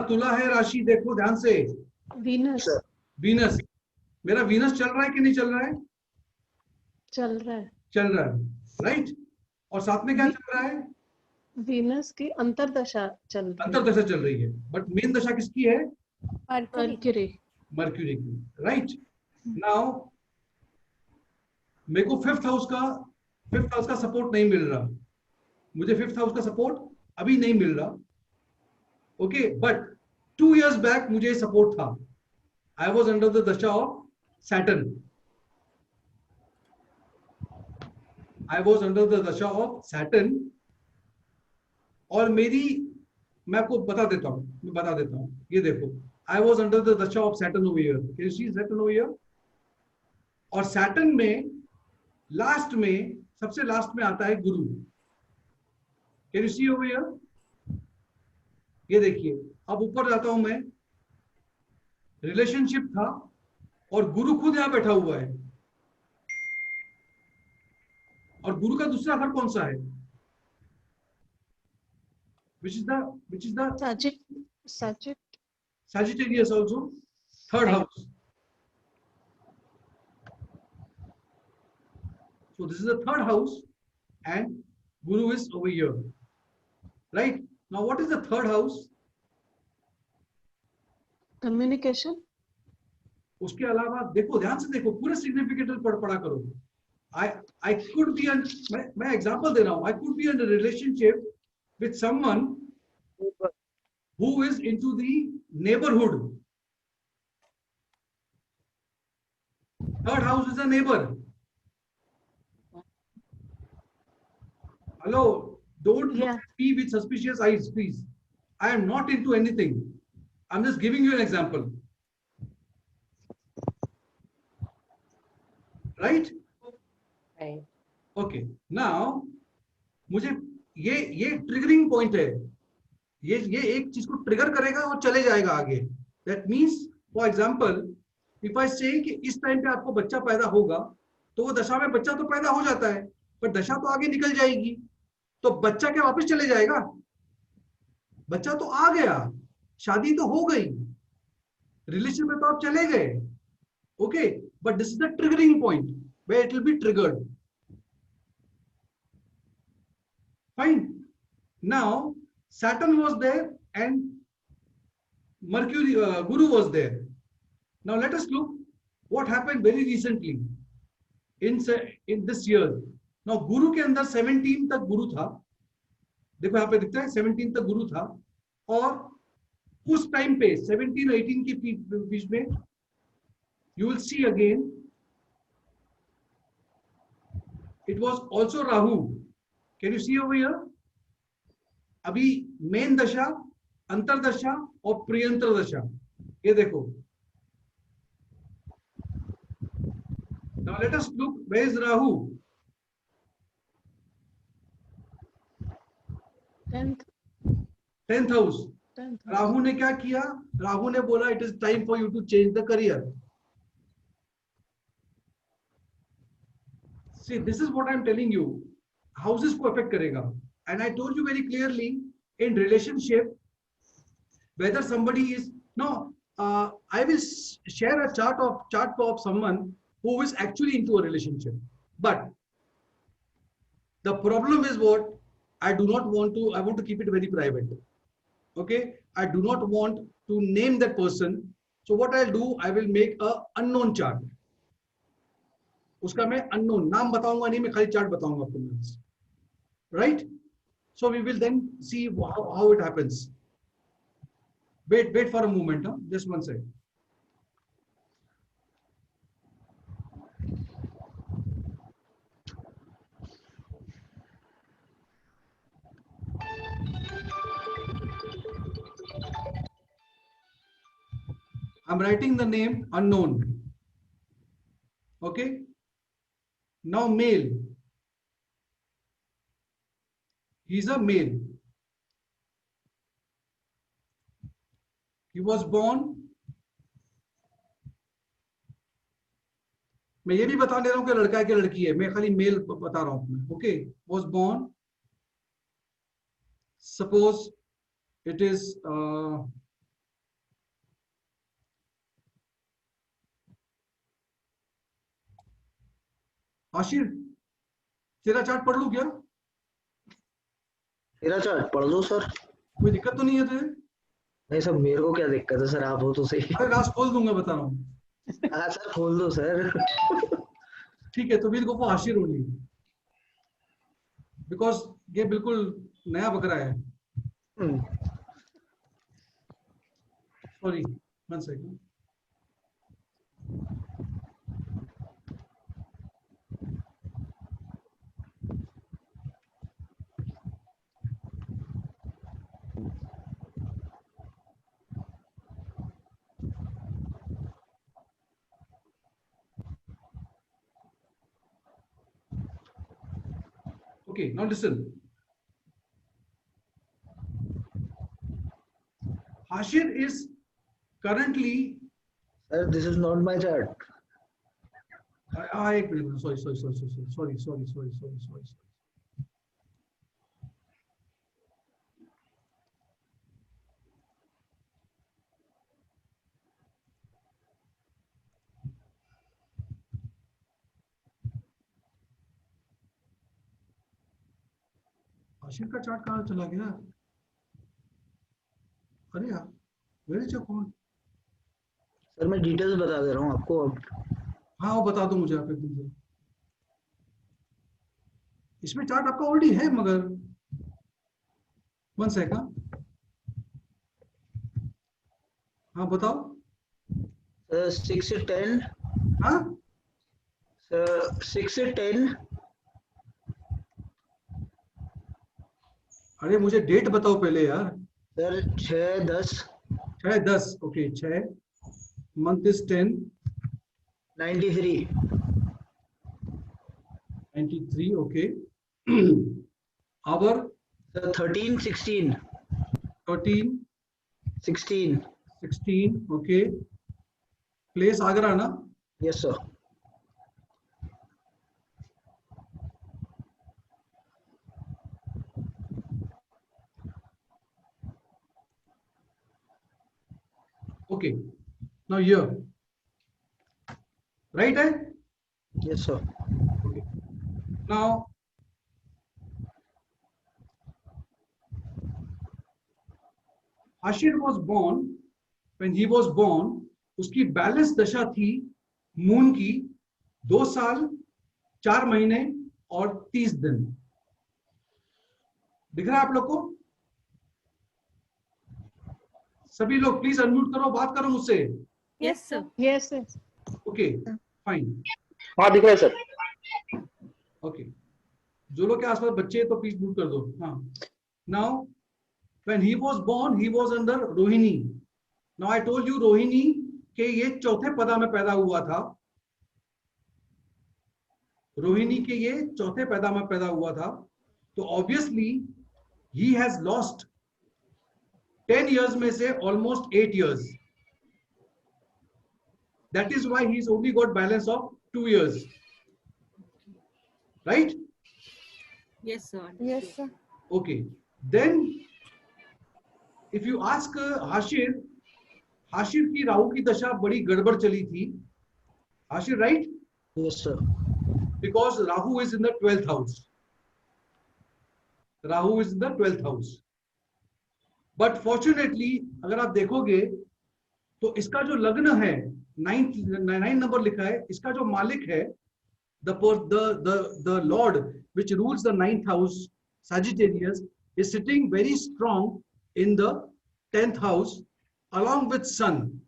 तुला है राशि, देखो ध्यान से. Venus. वीनस. मेरा वीनस चल रहा है कि नहीं चल रहा है? चल रहा है. चल रहा है, राइट? और साथ में क्या चल रहा है? Venus की अंतरदशा चल रही है. अंतरदशा चल रही है. बट मेन दशा किसकी है? Mercury. मर्क्यूरी की, राइट? नाउ मेरे को फिफ्थ हाउस का सपोर्ट नहीं मिल रहा. मुझे फिफ्थ हाउस का सपोर्ट अभी नहीं मिल रहा. ओके, बट 2 years बैक मुझे सपोर्ट था. I was under the dasha of Saturn. I was under the dasha of Saturn. और मैं आपको बता देता हूं. ये देखो, I was under the dasha of Saturn over here. Can you see Saturn over here? और सैटर्न में सबसे लास्ट में आता है Guru. Can you see over here? ये देखिए, अब ऊपर जाता हूं मैं. रिलेशनशिप था और गुरु खुद यहां बैठा हुआ है. और गुरु का दूसरा घर कौन सा है? which is the Sagittarius also, third house. So this is the third house and Guru is over here, right? Now what is the third house? Communication. उसके अलावा देखो, ध्यान से देखो, पूरे सिग्निफिकेंट पढ़ा करो. I could be मैं एग्जांपल दे रहा हूं. I could be in a relationship with someone who is into the neighborhood. Third house is a neighbor. Hello, don't look at me with suspicious eyes, please. I am not into anything. I'm just giving you an example. Right? Right. Okay. Now, मुझे ये triggering point है. ये एक चीज को trigger करेगा और चले जाएगा आगे. That means, for example, if I say कि इस टाइम पे आपको बच्चा पैदा होगा, तो वो दशा में बच्चा तो पैदा हो जाता है, पर दशा तो आगे निकल जाएगी. तो बच्चा क्या वापस चले जाएगा? बच्चा तो आ गया, शादी तो हो गई, रिलेशन में तो आप चले गए. Okay, but this is the triggering point where it will be triggered. Fine. Now Saturn was there and Mercury, Guru was there. Now let us look what happened very recently in this year. Now Guru के अंदर 17 तक गुरु था, देखो यहाँ पे दिखता है 17 तक गुरु था, और उस टाइम पे 17-18 के बीच में you will see again it was also Rahu. Can you see over here? अभी मेन दशा, अंतरदशा और प्रियंतर दशा, ये देखो. Now let us look, where is Rahu? 10th house. Rahu ने क्या किया? राहु ने बोला it is time for you to change the career. See, this is what I am telling you. Houses को affect करेगा. And I told you very clearly in relationship whether somebody is no. I will share a chart of someone who is actually into a relationship. But the problem is what I do not want to. I want to keep it very private. Okay, I do not want to name that person. So what I'll do, I will make a unknown chart. उसका मैं unknown नाम बताऊंगा नहीं, मैं खाली chart बताऊंगा आपको. Right? So we will then see how it happens. Wait for a moment. Huh? Just one second. I'm writing the name unknown. Okay. Now male. He's a male. He was born. मैं ये भी बता दे रहा हूँ कि लड़का है कि लड़की है, मैं खाली मेल बता रहा हूँ. Okay. Was born. Suppose it is Ashir, तेरा चार्ट पढ़ लूं क्या? तेरा चार्ट पढ़ लो सर. कोई दिक्कत तो नहीं है तुझे? नहीं सर, मेरे को क्या दिक्कत है सर, आप हो तो सही. अरे लास्ट खोल दूंगा, बता रहा हूँ. हाँ सर खोल दो सर. ठीक है, तो will go for Ashir only because ये बिल्कुल नया बकरा है. Sorry, one second. Okay, now listen. Hashir is currently. Sir, this is not my chart. Sorry. Ashir का चार्ट कहाँ चला गया? अरे यार, where is your phone? Sir मैं डिटेल्स बता दे रहा हूँ आपको अब. हाँ वो बता दो मुझे आप एकदम से. इसमें चार्ट आपका ऑलरेडी है मगर वन सेकंड. हाँ बताओ. 6 से 10. हाँ 6 से 10. अरे मुझे डेट बताओ पहले यार. Sir 6-10. 6-10. Okay 6. Month is 10. 93. 93. Okay. Hour. Sir 13-16. 13. 16. 16. Okay. Place Agra ना? Yes sir. Okay, now here, right? Yes sir. Okay. Now, Ashir was born. When he was born, उसकी बैलेंस दशा थी मून की 2 साल 4 महीने और 30 दिन. दिख रहा है आप लोग को? सभी लोग प्लीज अनम्यूट करो, बात करो मुझसे। Yes sir. Yes okay fine. हाँ दिख रहा है सर। ओके, जो लोग के आसपास बच्चे हैं तो प्लीज म्यूट कर दो। हाँ, now when he was born he was under Rohini. Now I told you Rohini के ये चौथे पदा में पैदा हुआ था। रोहिणी के ये चौथे पैदा में पैदा हुआ था, तो obviously he has lost 10 years में से almost 8 years. That is why he's only got balance of 2 years. Right? Yes sir. Yes, sir. Okay. Then if you ask Hashir, Hashir की राहु की दशा बड़ी गड़बड़ चली थी। Hashir, right? Yes, sir. Because Rahu is in the 12th house. Rahu is in the 12th house. But fortunately अगर आप देखोगे तो इसका जो लग्न है 9 नंबर लिखा है, इसका जो मालिक है the lord which rules the 9th house Sagittarius is sitting very strong in the 10th house along with sun.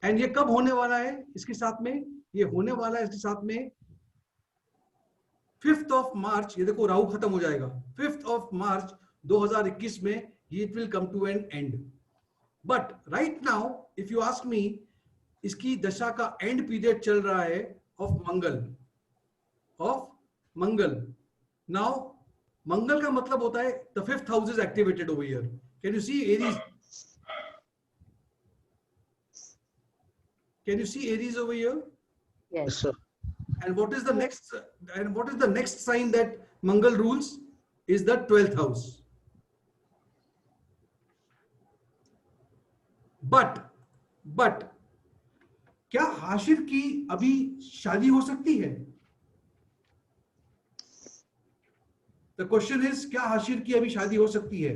And ये कब होने वाला है इसके साथ में? ये होने वाला है इसके साथ में 5th of March। ये देखो राहु खत्म हो जाएगा 5th of March 2021 में it will come to an end. But right now if you ask me, इसकी दशा का एंड पीरियड चल रहा है ऑफ मंगल। नाउ मंगल का मतलब होता है the 5th house is activated over here. Can you see Aries? Can you see Aries over here? Yes, sir. And what is the next? And what is the next sign that Mangal rules? Is the 12th house. But क्या हाशिर की अभी शादी हो सकती है? The question is, क्या हाशिर की अभी शादी हो सकती है?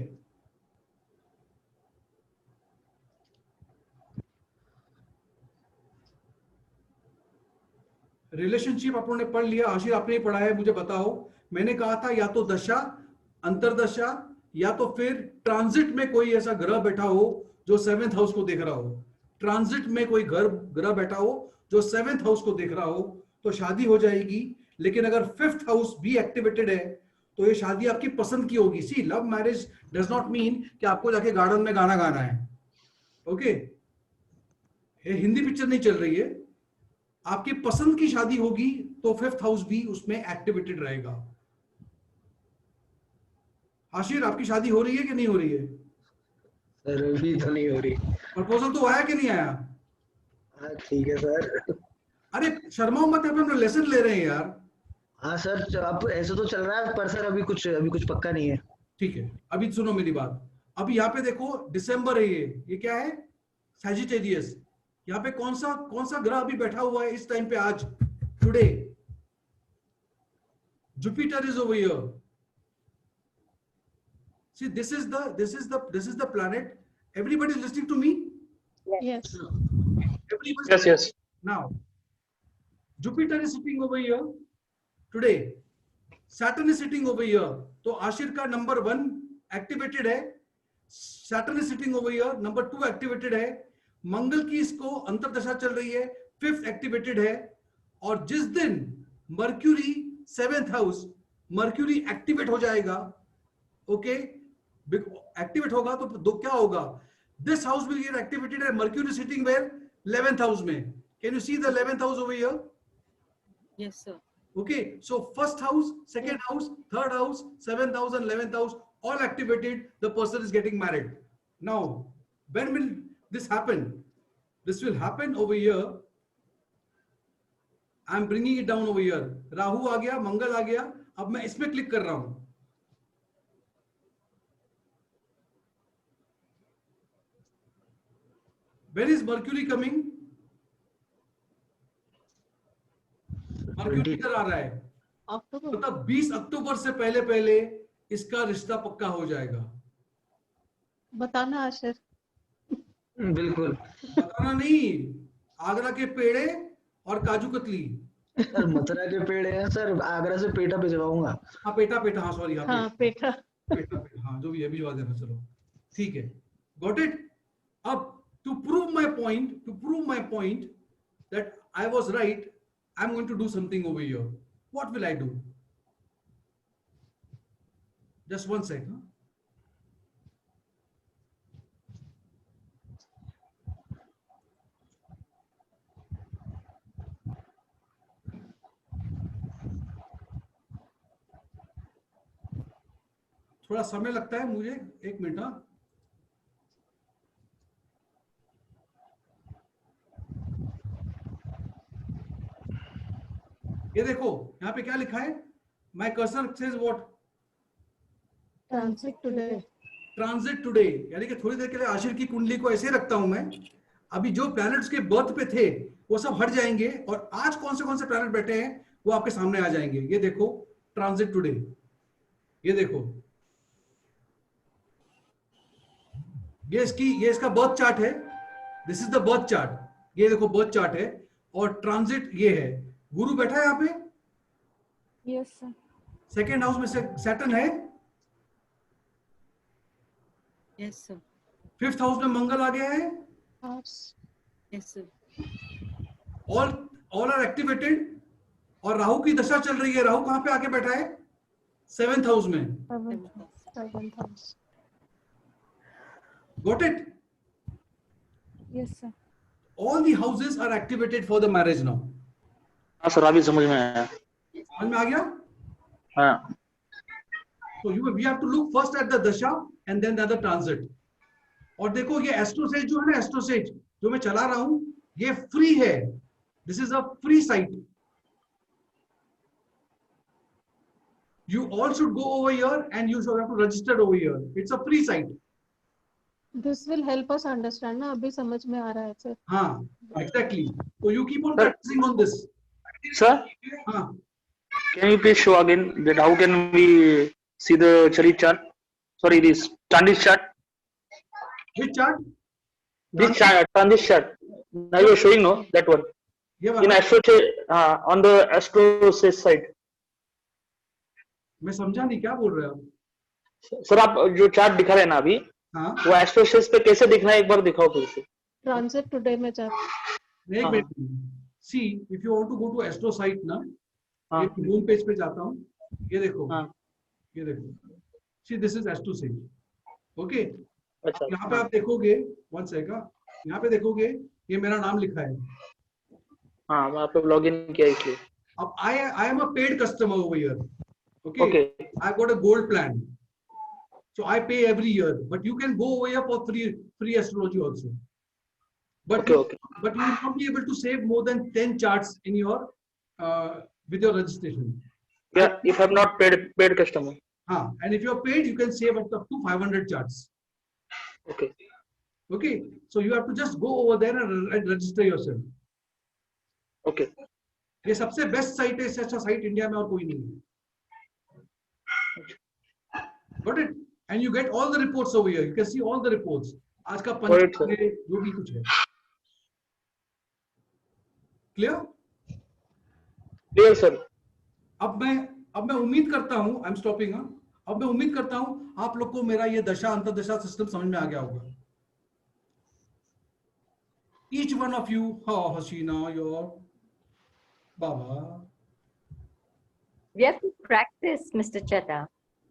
रिलेशनशिप अपन ने पढ़ लिया, आशिर आपने ही पढ़ा है, मुझे बताओ। मैंने कहा था या तो दशा, अंतरदशा, या तो फिर ट्रांजिट में कोई ऐसा ग्रह बैठा हो जो 7th हाउस को देख रहा हो। ट्रांजिट में कोई ग्रह बैठा हो जो 7th हाउस को देख रहा हो तो शादी हो जाएगी। लेकिन अगर 5th हाउस भी एक्टिवेटेड है तो ये शादी आपकी पसंद की होगी। See, love marriage does not mean कि आपको जाके गार्डन में गाना गाना है। ओके, हिंदी पिक्चर नहीं चल रही है। आपकी पसंद की शादी होगी तो 5th हाउस भी उसमें एक्टिवेटेड रहेगा। आशिर, आपकी शादी हो रही है कि नहीं हो रही है? सर अभी तो नहीं हो रही। प्रपोजल तो आया कि नहीं आया? हाँ ठीक है सर। अरे शर्माओ मत, अपन लेसन ले रहे हैं यार। हाँ सर, अब ऐसे तो चल रहा है पर सर अभी कुछ पक्का नहीं है। ठीक है, अभी सुनो मेरी बात। अभी यहाँ पे देखो दिसंबर है, ये क्या है? सैजिटेरियस। यहाँ पे कौन सा ग्रह अभी बैठा हुआ है इस टाइम पे? आज today Jupiter is over here. See, this is the planet. Everybody is listening to me? Yes. Everybody. Yes. Now, Jupiter is sitting over here today. Saturn is sitting over here. तो आशिर का number 1 activated है. Saturn is sitting over here. Number 2 activated है. मंगल की इसको अंतरदशा चल रही है, 5th activated है। और जिस दिन mercury 7th house mercury activate हो जाएगा, ओके, एक्टिवेट होगा तो क्या होगा? This house will get activated and Mercury sitting where 11th house में। Can you see the 11th house over here? Yes sir. Okay, so 1st house, 2nd house, 3rd house, 7th house and 11th house all activated. The person is getting married. Now, when will this happen? This will happen over here. I am bringing it down over here. Rahu आ गया, मंगल आ गया। अब मैं इसमें click कर रहा हूं। When is Mercury coming? Mercury इधर आ रहा है, अक्टूबर। मतलब 20 अक्टूबर से पहले इसका रिश्ता पक्का हो जाएगा। बताना आशिर। बिल्कुल। बताना नहीं, आगरा के पेड़े और काजू कतली। सर मथुरा के पेड़ हैं सर, आगरा से पेटा भिजवाऊंगा। हाँ पेटा पेटा, हाँ सॉरी, हाँ हाँ पेठा। पेटा पेटा, हाँ जो भी है भिजवा देना, चलो ठीक है, गॉट इट। अब to prove my point that I was right, I am going to do something over here. What will I do? Just one second. थोड़ा समय लगता है मुझे, एक मिनट। हाँ ये देखो यहाँ पे क्या लिखा है, my cursor says what, transit today. Transit today, यानी कि थोड़ी देर के लिए आशिर की कुंडली को ऐसे रखता हूं मैं, अभी जो प्लैनेट्स के बर्थ पे थे वो सब हट जाएंगे और आज कौन से प्लैनेट बैठे हैं वो आपके सामने आ जाएंगे। ये देखो ट्रांजिट टुडे, ये देखो, ये इसका बर्थ चार्ट है, this is the birth chart, ये देखो बर्थ चार्ट है, और ट्रांजिट ये है, गुरु बैठा है यहाँ पे, Yes, sir. सेकेंड हाउस में से सैटर्न है, Yes, sir. फिफ्थ हाउस में मंगल आ गया है, Yes, sir. All are activated, और राहु की दशा चल रही है, राहु कहां पे आके बैठा है, सेवेंथ हाउस में, got it. Yes, sir. All the houses are activated for the marriage now. हाँ सर, अभी समझ में आया। समझ में आ गया? हाँ So we have to look first at the dasha and then the other transit. और देखो ये एस्ट्रोसेज जो है ना, एस्ट्रोसेज जो मैं चला रहा हूं ये फ्री है, this is a free site, you all should go over here and you should have to register over here, it's a free site. This will help us understand ना, अभी समझ में आ रहा है सर। हाँ exactly, so you keep on Sir. practicing on this. sir, हाँ can you please show again that how can we see the Charit chart? Sorry, this Chandis chart. which chart? This chart, Chandis chart. Now you are showing no that one ये in वाला astro on the astro side. मैं समझा नहीं, क्या बोल रहे हो आप? सर आप जो चार्ट दिखा रहे हैं ना अभी, हाँ वो एस्ट्रोसेस पे कैसे दिखना है एक बार दिखाओ फिर से। ट्रांजिट टुडे में जा। एक हाँ। मिनट, see if you want to go to astro site ना, हाँ। ये होम पेज पे जाता हूँ, ये देखो, हाँ। ये देखो, see this is astro site, okay. अच्छा यहाँ पे आप देखोगे, वन सेकंड, यहाँ पे देखोगे ये मेरा नाम लिखा है, हाँ मैं आप लॉग इन किया इसलिए। अब I am a paid customer over here, okay, Okay. I got a gold plan, so I pay every year, but you can go over here for free astrology also, but Okay. but you will not be able to save more than 10 charts in your with your registration. Yeah, if I'm not paid customer. And if you're paid, you can save up to 500 charts. Okay. Okay, so you have to just go over there and register yourself. Okay. ये सबसे best site है, इससे अच्छा site India में और कोई नहीं है। Got it? And you get all the reports over here. You can see all the reports. आज का Correct, sir. पंचांग है, जो भी कुछ है। Clear? Clear sir. अब मैं उम्मीद करता हूं, आई एम स्टॉपिंग, अब मैं उम्मीद करता हूं आप लोग को मेरा ये दशा अंतर्दशा सिस्टम समझ में आ गया होगा। Each one of you, Hasina, your Baba, We have to practice, Mr. Chetta.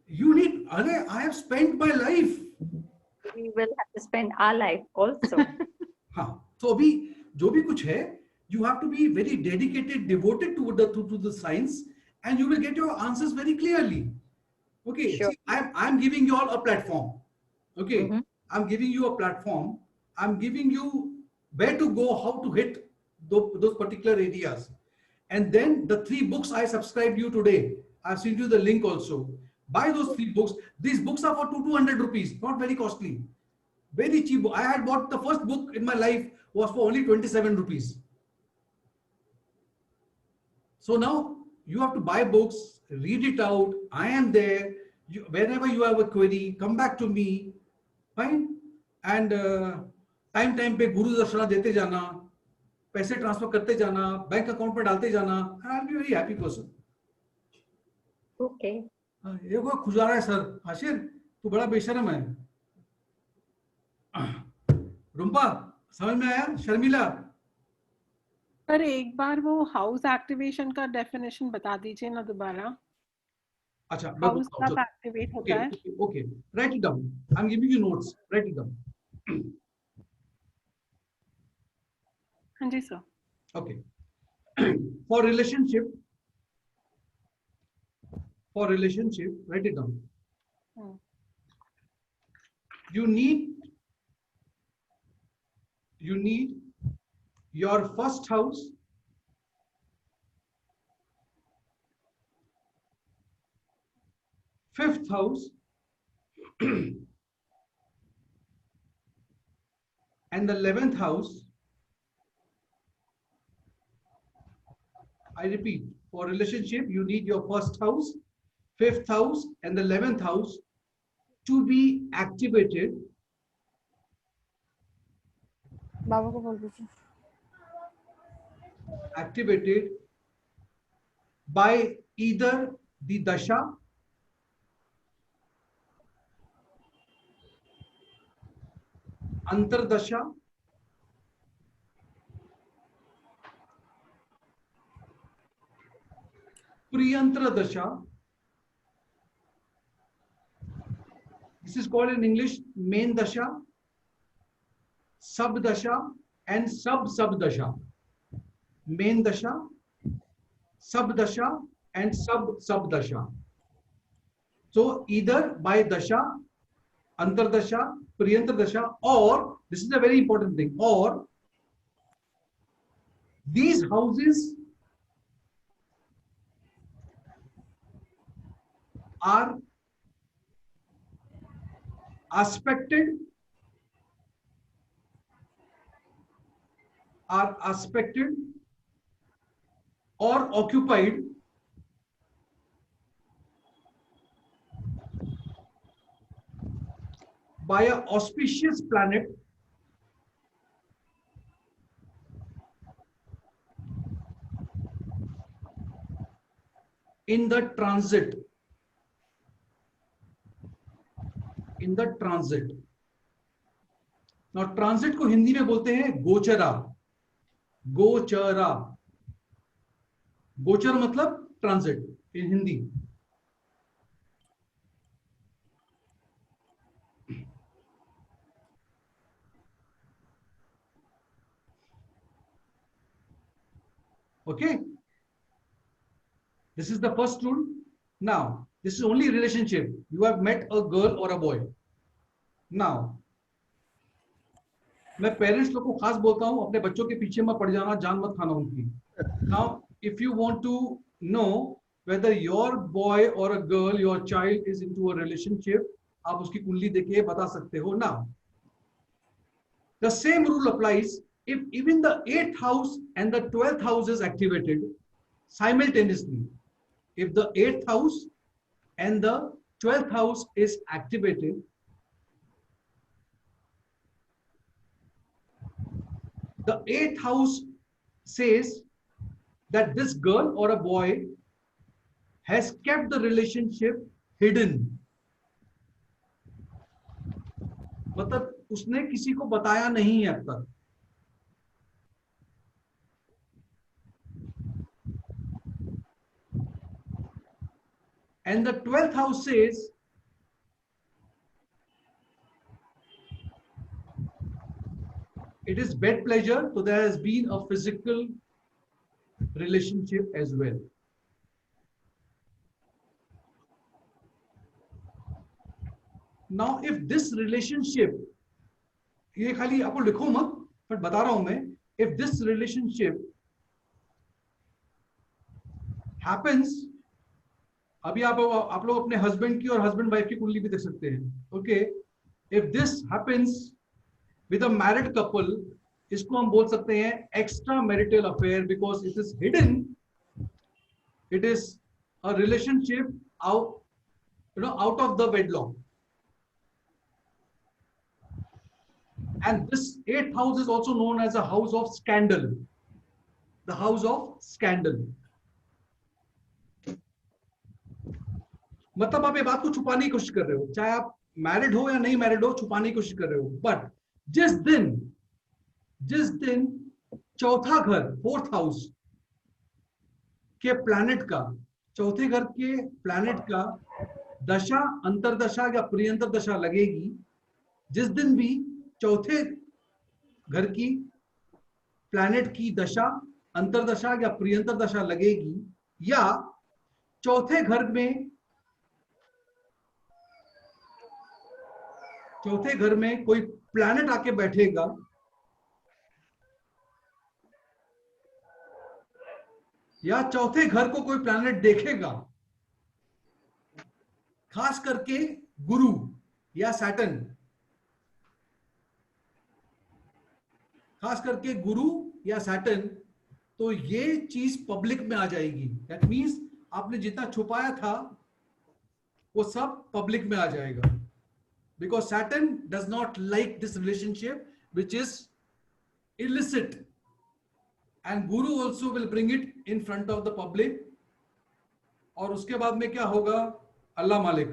you need, I have spent my life. We will have to spend our life also. हाँ, तो अभी जो भी कुछ है, you have to be very dedicated, devoted to the science, and you will get your answers very clearly. Okay, Sure. see, I'm giving you all a platform. Okay, Mhm. I'm giving you a platform. I'm giving you where to go, how to hit those particular areas. And then the 3 books I subscribed you today, I've sent you the link also. Buy those 3 books. These books are for 200 rupees, not very costly. Very cheap. I had bought the first book in my life was for only 27 rupees. So now you have to buy books, read it out. I am there. Whenever you have a query, come back to me. Fine. And time पे गुरु दक्षिणा देते जाना. पैसे transfer करते जाना, bank account में डालते जाना, and I'll be very happy person. Okay. ये कोई खुजा रहा है सर, आशिर तू बड़ा बेशर्म है। रुम्पा समझ में आया? शर्मिला पर एक बार वो हाउस एक्टिवेशन का डेफिनेशन बता दीजिए ना दोबारा। अच्छा मैं हाउस बताता हूँ, कब एक्टिवेट होता है? okay, write it down. I'm giving you notes, write it down. हाँ जी sir. Okay. For relationship, write it down. You need your first house, fifth house, and the 11th house. I repeat, for relationship, you need your first house, fifth house, and the 11th house to be activated बाबा को बोल दीजिए। by either the dasha, antardasha, priyantra dasha. This is called in English main dasha, sub dasha, and sub dasha. Main dasha, sub dasha, and sub dasha. So either by dasha, antardasha, priyantra dasha, or this is a very important thing, or these houses are aspected or occupied by an auspicious planet in the transit. Now transit को हिंदी में बोलते हैं गोचरा। गोचर मतलब transit in Hindi. Okay, this is the first rule. Now this is only relationship. You have met a girl or a boy. Now मैं parents लोग को खास बोलता हूं, अपने बच्चों के पीछे मत पड़ जाना, जान मत खाना उनकी। Now if you want to know whether your boy or a girl, your child is into a relationship, आप उसकी कुंडली देख बता सकते हो। Now the same rule applies if even the 8th house and the 12th house is activated simultaneously. If the 8th house and the 12th house is activated, the 8th house says that this girl or a boy has kept the relationship hidden. मतलब उसने किसी को बताया नहीं है अब तक। And the 12th house says it is bed pleasure, so there has been a physical relationship as well. Now if this relationship, ये खाली आपको लिखो मत, but बता रहा हूं मैं, if this relationship happens, अभी आप लोग अपने हस्बैंड की और हस्बैंड वाइफ की कुंडली भी देख सकते हैं। Okay, if this happens with a married couple, इसको हम बोल सकते हैं extra marital affair, because it is hidden, it is a relationship out of the wedlock. And this 8th house is also known as a house of scandal. the house of scandal. मतलब आप ये बात को छुपाने की कोशिश कर रहे हो, चाहे आप मैरिड हो या नहीं मैरिड हो, छुपाने की कोशिश कर रहे हो. बट जिस दिन चौथा घर, फोर्थ हाउस के प्लैनेट का, चौथे घर के प्लैनेट का दशा, अंतरदशा या प्रियंतर दशा लगेगी, जिस दिन भी चौथे घर की प्लैनेट की दशा, अंतरदशा या प्रियंतर दशा लगेगी, या चौथे घर में कोई प्लैनेट आके बैठेगा, या चौथे घर को कोई प्लैनेट देखेगा, खास करके गुरु या सैटर्न, खास करके गुरु या सैटर्न, तो ये चीज पब्लिक में आ जाएगी. दैट मींस आपने जितना छुपाया था वो सब पब्लिक में आ जाएगा. Because Saturn does not like this relationship which is illicit, and guru also will bring it in front of the public. और उसके बाद में क्या होगा, अल्लाह मालिक.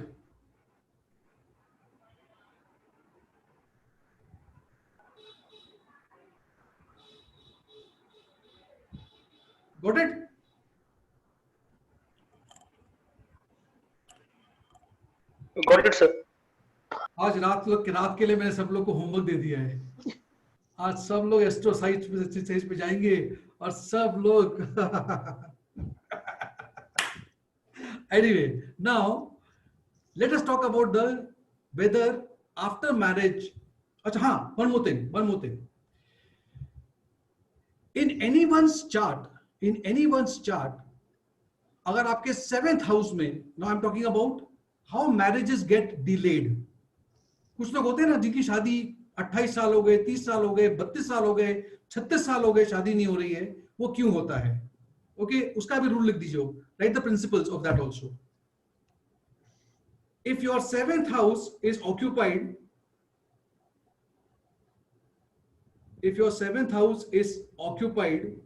Got it? Got it, sir. आज रात के लिए मैंने सब लोग को होमवर्क दे दिया है. आज सब लोग एस्ट्रो साइट पे जाएंगे और सब लोग anyway, now let us talk about the whether after marriage. अच्छा हाँ, one more thing. In anyone's chart, अगर आपके 7th house में, now I'm talking about how marriages get delayed. कुछ लोग होते हैं ना जिनकी शादी 28 साल हो गए, 30 साल हो गए, 32 साल हो गए, 36 साल हो गए, शादी नहीं हो रही है. वो क्यों होता है? ओके, उसका भी रूल लिख दीजिए. Right the principles of that also. If your 7th house is occupied,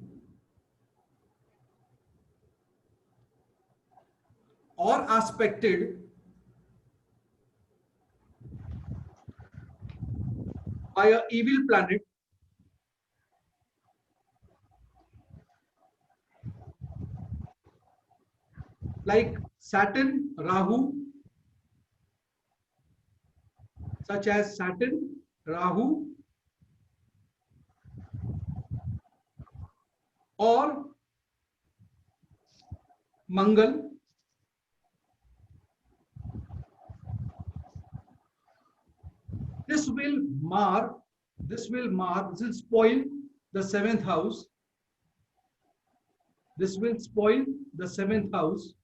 or aspected by a evil planet, like Saturn, Rahu, such as Saturn, Rahu, or Mangal, this will spoil the 7th house. This will spoil the 7th house.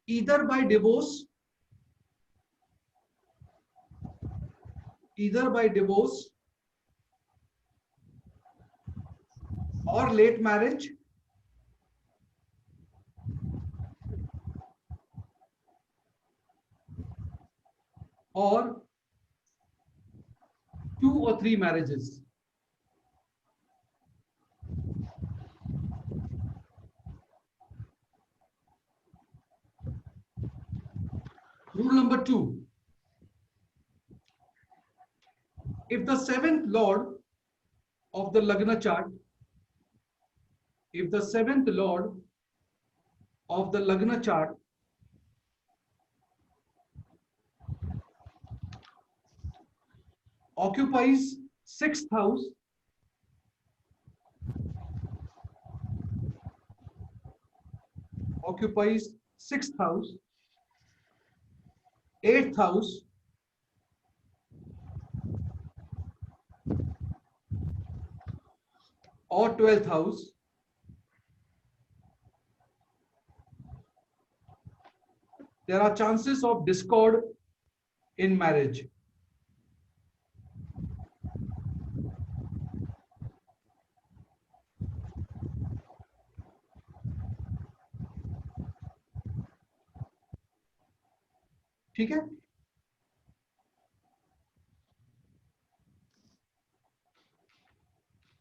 Either by divorce, or late marriage, or 2 or 3 marriages. Rule number 2. If the 7th lord of the Lagna chart, occupies 6th house, occupies 6th house, 8th house, or 12th house, there are chances of discord in marriage. ठीक है?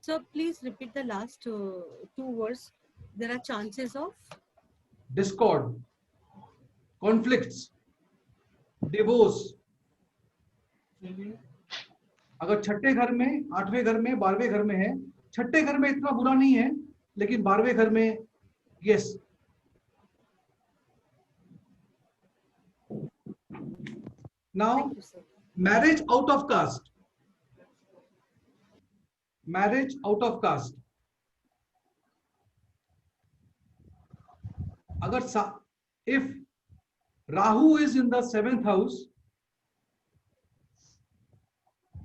So please repeat the last two words. There are chances of discord, conflicts, divorce. अगर छठे घर में, आठवें घर में, 12वें घर में है, छठे घर में इतना बुरा नहीं है, लेकिन 12वें घर में yes. Now, Thank you, sir. marriage out of caste. Marriage out of caste. अगर if Rahu is in the 7th house,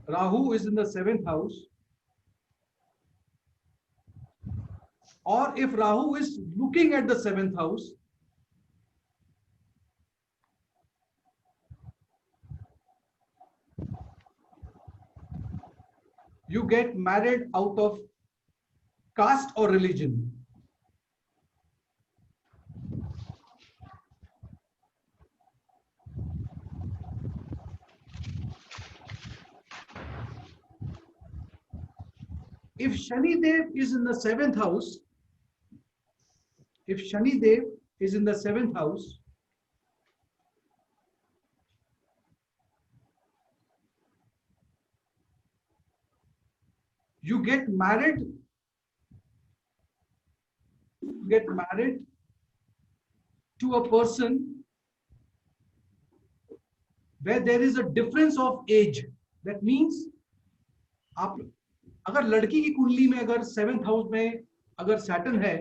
Rahu is in the 7th house, or if Rahu is looking at the 7th house, you get married out of caste or religion. If Shani Dev is in the 7th house, if Shani Dev is in the 7th house, you get married to a person where there is a difference of age. That means आप अगर लड़की की कुंडली में अगर 7th house में अगर Saturn है,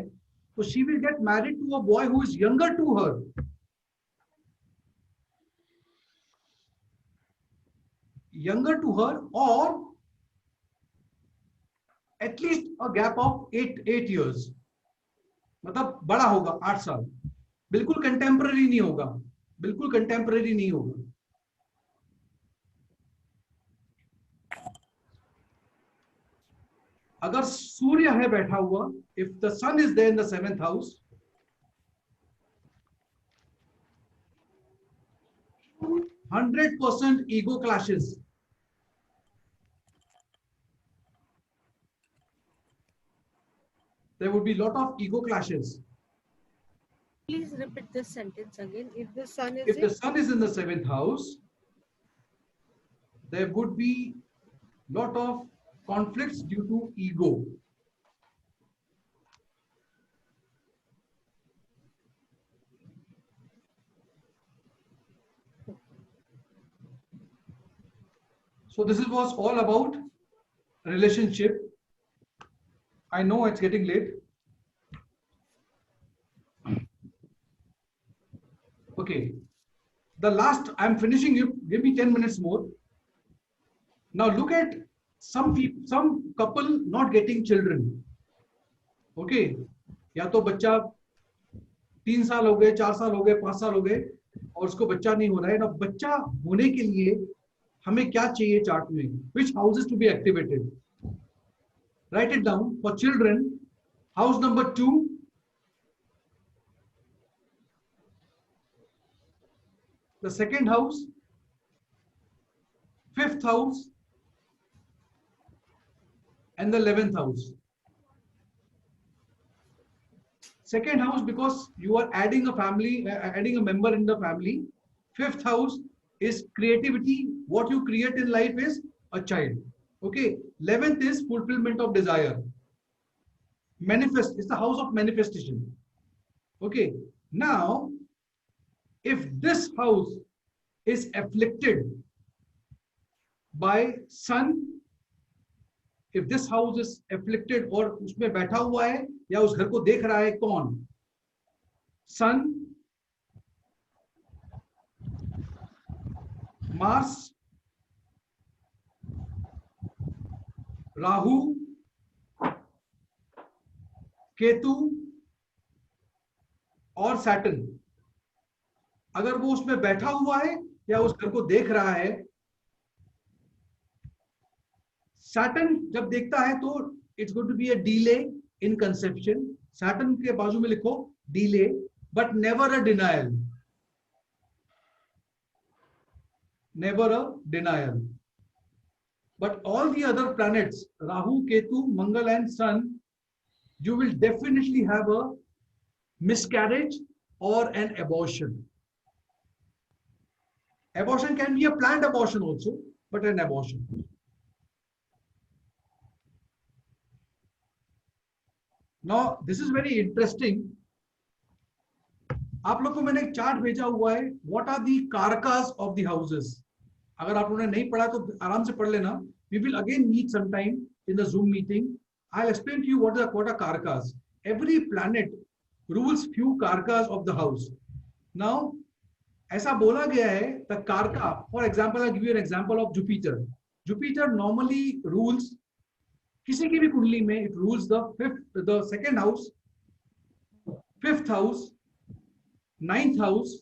तो she will get married to a boy who is younger to her. Younger to her, or at least a gap of 8 years. मतलब बड़ा होगा 8 साल. बिल्कुल कंटेम्पररी नहीं होगा, बिल्कुल कंटेम्पररी नहीं होगा. अगर सूर्य है बैठा हुआ, if the sun is there in the 7th house, , 100% ego clashes. There would be a lot of ego clashes. Please repeat this sentence again. If the sun is If the sun is in the 7th house, there would be a lot of conflicts due to ego. So this was all about relationship. I know it's getting late. Okay. The last, I'm finishing you. Give me 10 minutes more. Now look at some people, some couple not getting children. Okay. या तो बच्चा 3 साल हो गए, 4 साल हो गए, 5 साल हो गए और उसको बच्चा नहीं हो रहा है ना. बच्चा होने के लिए हमें क्या चाहिए चार्ट में? Which houses to be activated? Write it down. For children, house number 2, the 2nd house, 5th house, and the 11th house. 2nd house because you are adding a family, adding a member in the family. 5th house is creativity. What you create in life is a child. Okay. 11th is fulfillment of desire. Manifest is the house of manifestation. Okay. Now, if this house is afflicted by sun, if this house is afflicted और उसमें बैठा हुआ है या उस घर को देख रहा है कौन? Sun, Mars, राहु, केतु और सैटर्न. अगर वो उसमें बैठा हुआ है या उस घर को देख रहा है, सैटर्न जब देखता है तो it's going to be a delay in conception. Saturn के बाजू में लिखो delay, but never a denial. Never a denial. But all the other planets, Rahu, Ketu, Mangal and Sun, you will definitely have a miscarriage or an abortion. Abortion can be a planned abortion also, but an abortion. Now, this is very interesting. आप लोग को मैंने एक chart भेजा हुआ है. What are the कारकास of the houses? अगर आप लोगों ने नहीं पढ़ा तो आराम से पढ़ लेना. We will again meet sometime in the Zoom meeting. I'll explain to you what are कारकास. Every planet rules few कारकास of the house. Now, ऐसा बोला गया है the कारका. For example, I'll give you an example of Jupiter. Jupiter normally rules, किसी की भी कुंडली में it rules the second house, fifth house, ninth house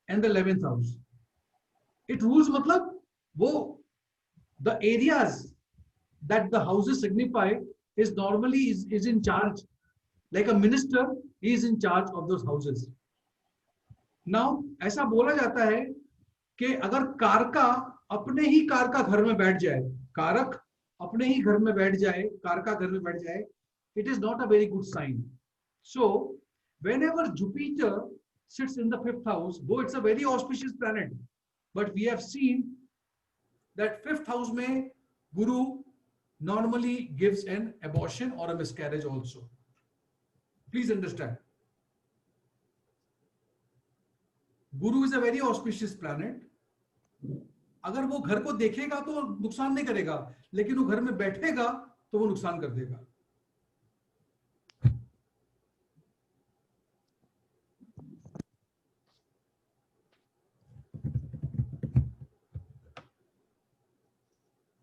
and the 11th house. It rules मतलब वो the areas that the houses signify is normally is in charge, like a minister is in charge of those houses. Now ऐसा बोला जाता है कि अगर कारका अपने ही कारका घर में बैठ जाए, कारक अपने ही घर में बैठ जाए, कारका घर में बैठ जाए, it is not a very good sign. So whenever Jupiter sits in the fifth house, though it's a very auspicious planet, but we have seen that fifth house में Guru normally gives an abortion or a miscarriage also. Please understand. Guru is a very auspicious planet. अगर वो घर को देखेगा तो नुकसान नहीं करेगा, लेकिन वो घर में बैठेगा तो वो नुकसान कर देगा.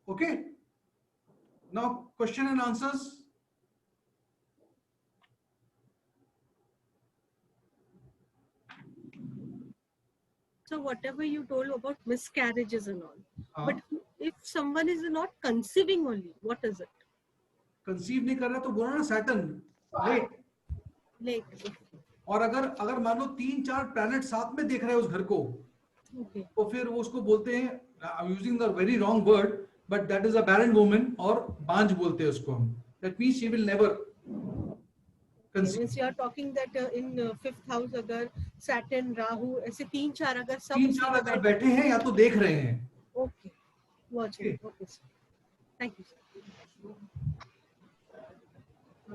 Okay. Now question and answers. So whatever you told about miscarriages and all, but if someone is not conceiving only, what is it? Conceive नहीं कर रहा तो बोला ना Saturn late. Late. और अगर मान लो 3-4 प्लैनेट साथ में देख रहे हैं उस घर को, तो फिर वो उसको बोलते हैं, I'm using the very wrong word, but that is a barren woman, और बांझ बोलते हैं उसको हम. That means she will never conceive. Means you are talking that in fifth house अगर Saturn, Rahu ऐसे 3-4 अगर सब 3-4 अगर बैठे हैं या तो देख रहे हैं. Okay. Watch it. Okay, sir. Thank you, sir.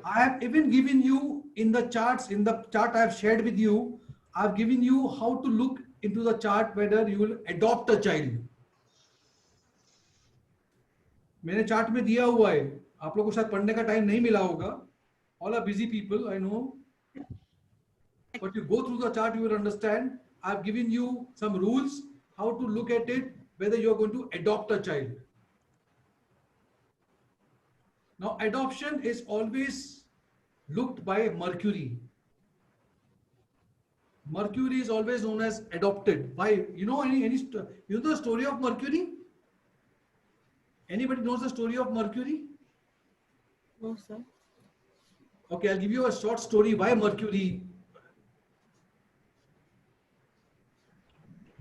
I have even given you in the charts, in the chart I have shared with you, I have given you how to look into the chart whether you will adopt a child. मैंने chart में दिया हुआ है, आप लोगों को शायद पढ़ने का टाइम नहीं मिला होगा. All are busy people, I know. But you go through the chart, you will understand. I have given you some rules how to look at it, whether you are going to adopt a child. Now, adoption is always looked by Mercury. Mercury is always known as adopted. Why? You know you know the story of Mercury? Anybody knows the story of Mercury? No, sir. Okay, I'll give you a short story why Mercury.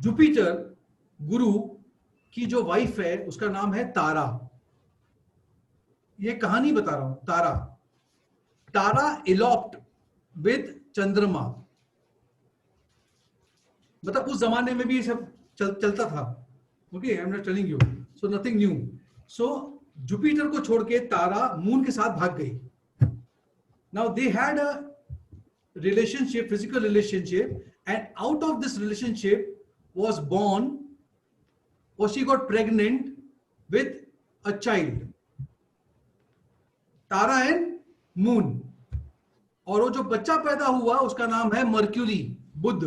Jupiter, गुरु की जो wife है उसका नाम है तारा. ये कहानी बता रहा हूं. तारा eloped with चंद्रमा. मतलब उस जमाने में भी ये सब चलता था. Okay, I'm not telling you. So nothing new. So Jupiter को छोड़ के तारा मून के साथ भाग गई. Now they had a relationship, physical relationship, and out of this relationship was born, or she got pregnant with a child. Tara and moon. और वो जो बच्चा पैदा हुआ उसका नाम है mercury, Budh.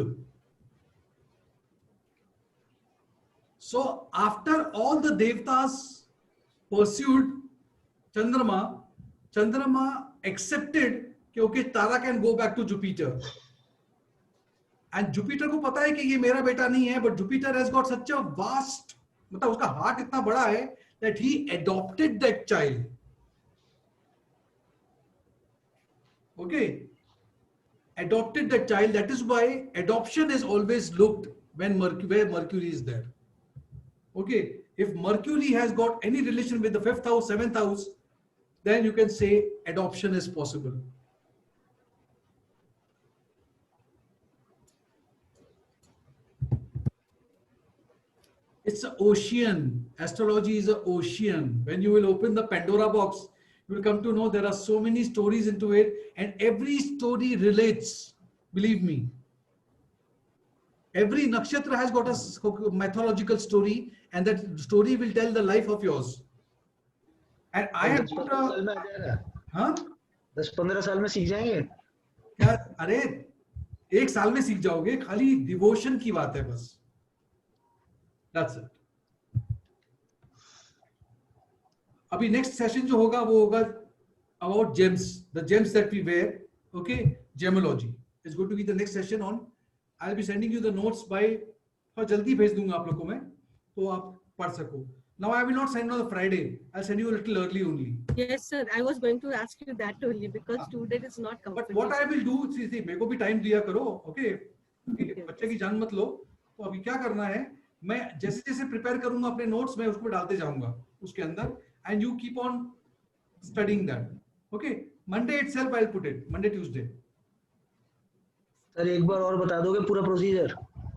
So after all the devatas pursued Chandrama accepted कि okay, Tara can go back to Jupiter. And Jupiter को पता है कि ये मेरा बेटा नहीं है, but Jupiter has got such a vast, मतलब उसका हार्ट इतना बड़ा है that he adopted that child. Okay, adopted that child. That is why adoption is always looked when where Mercury is there. Okay, If Mercury has got any relation with the 5th house, 7th house, then you can say adoption is possible. It's an ocean. Astrology is an ocean. When you will open the Pandora box, you will come to know there are so many stories into it, and every story relates. Believe me. Every nakshatra has got a mythological story, and that story will tell the life of yours. And I have put a, हाँ? 10-15 साल में सीख जाएंगे क्या? अरे 1 साल में सीख जाओगे, खाली डिवोशन की बात है बस. That's it. अभी next session जो होगा वो होगा about gems, the gems that we wear. Okay, gemology is going to be the next session on. I'll be sending you the notes by. और जल्दी भेज दूंगा आप लोगों को मैं, तो आप पढ़ सको. Now I will not send on the Friday. I'll send you a little early only. Yes, sir. I was going to ask you that only because today is not But comfortable. what I will do, see, मेरे को भी time दिया करो, okay? बच्चे की जान मत लो. तो अभी क्या करना है? मैं जैसे जैसे प्रिपेयर करूंगा अपने नोट्स में उसको डालते जाऊंगा उसके अंदर, and you keep on studying that. Okay? Monday itself I'll put it. Monday, Tuesday. Sir एक बार और बता दोगे पूरा प्रोसीजर?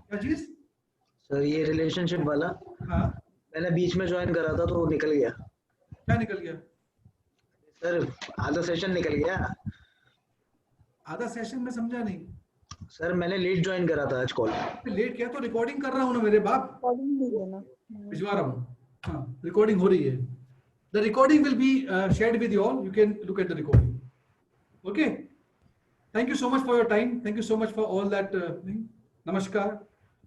क्या चीज? सर ये रिलेशनशिप वाला हाँ. मैंने बीच में ज्वाइन करा था तो निकल गया. क्या निकल गया? सर आधा सेशन निकल गया. आधा सेशन में समझा नहीं. सर मैंने लेट ज्वाइन करा था आज कॉल. लेट क्या? तो रिकॉर्डिंग कर रहा हूँ ना मेरे बाप. रिकॉर्डिंग भी है ना. भिजवा रहा हूँ. हाँ, रिकॉर्डिंग हो रही है. The recording will be shared with you all. You can look at the recording. Okay. Thank you so much for your time. Thank you so much for all that. Namaskar.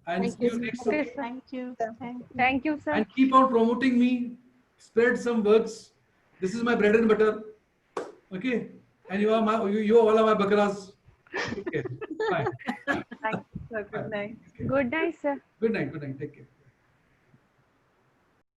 And Thank see you you. next Okay, week. Thank you. Thank you. Thank you, sir. And keep on promoting me. Spread some words. This is my bread and butter. Okay. And you are my, you all are my bakras. Okay. Bye. Thank you, sir. Good night. Good night, sir. Good night. Good night. Take care.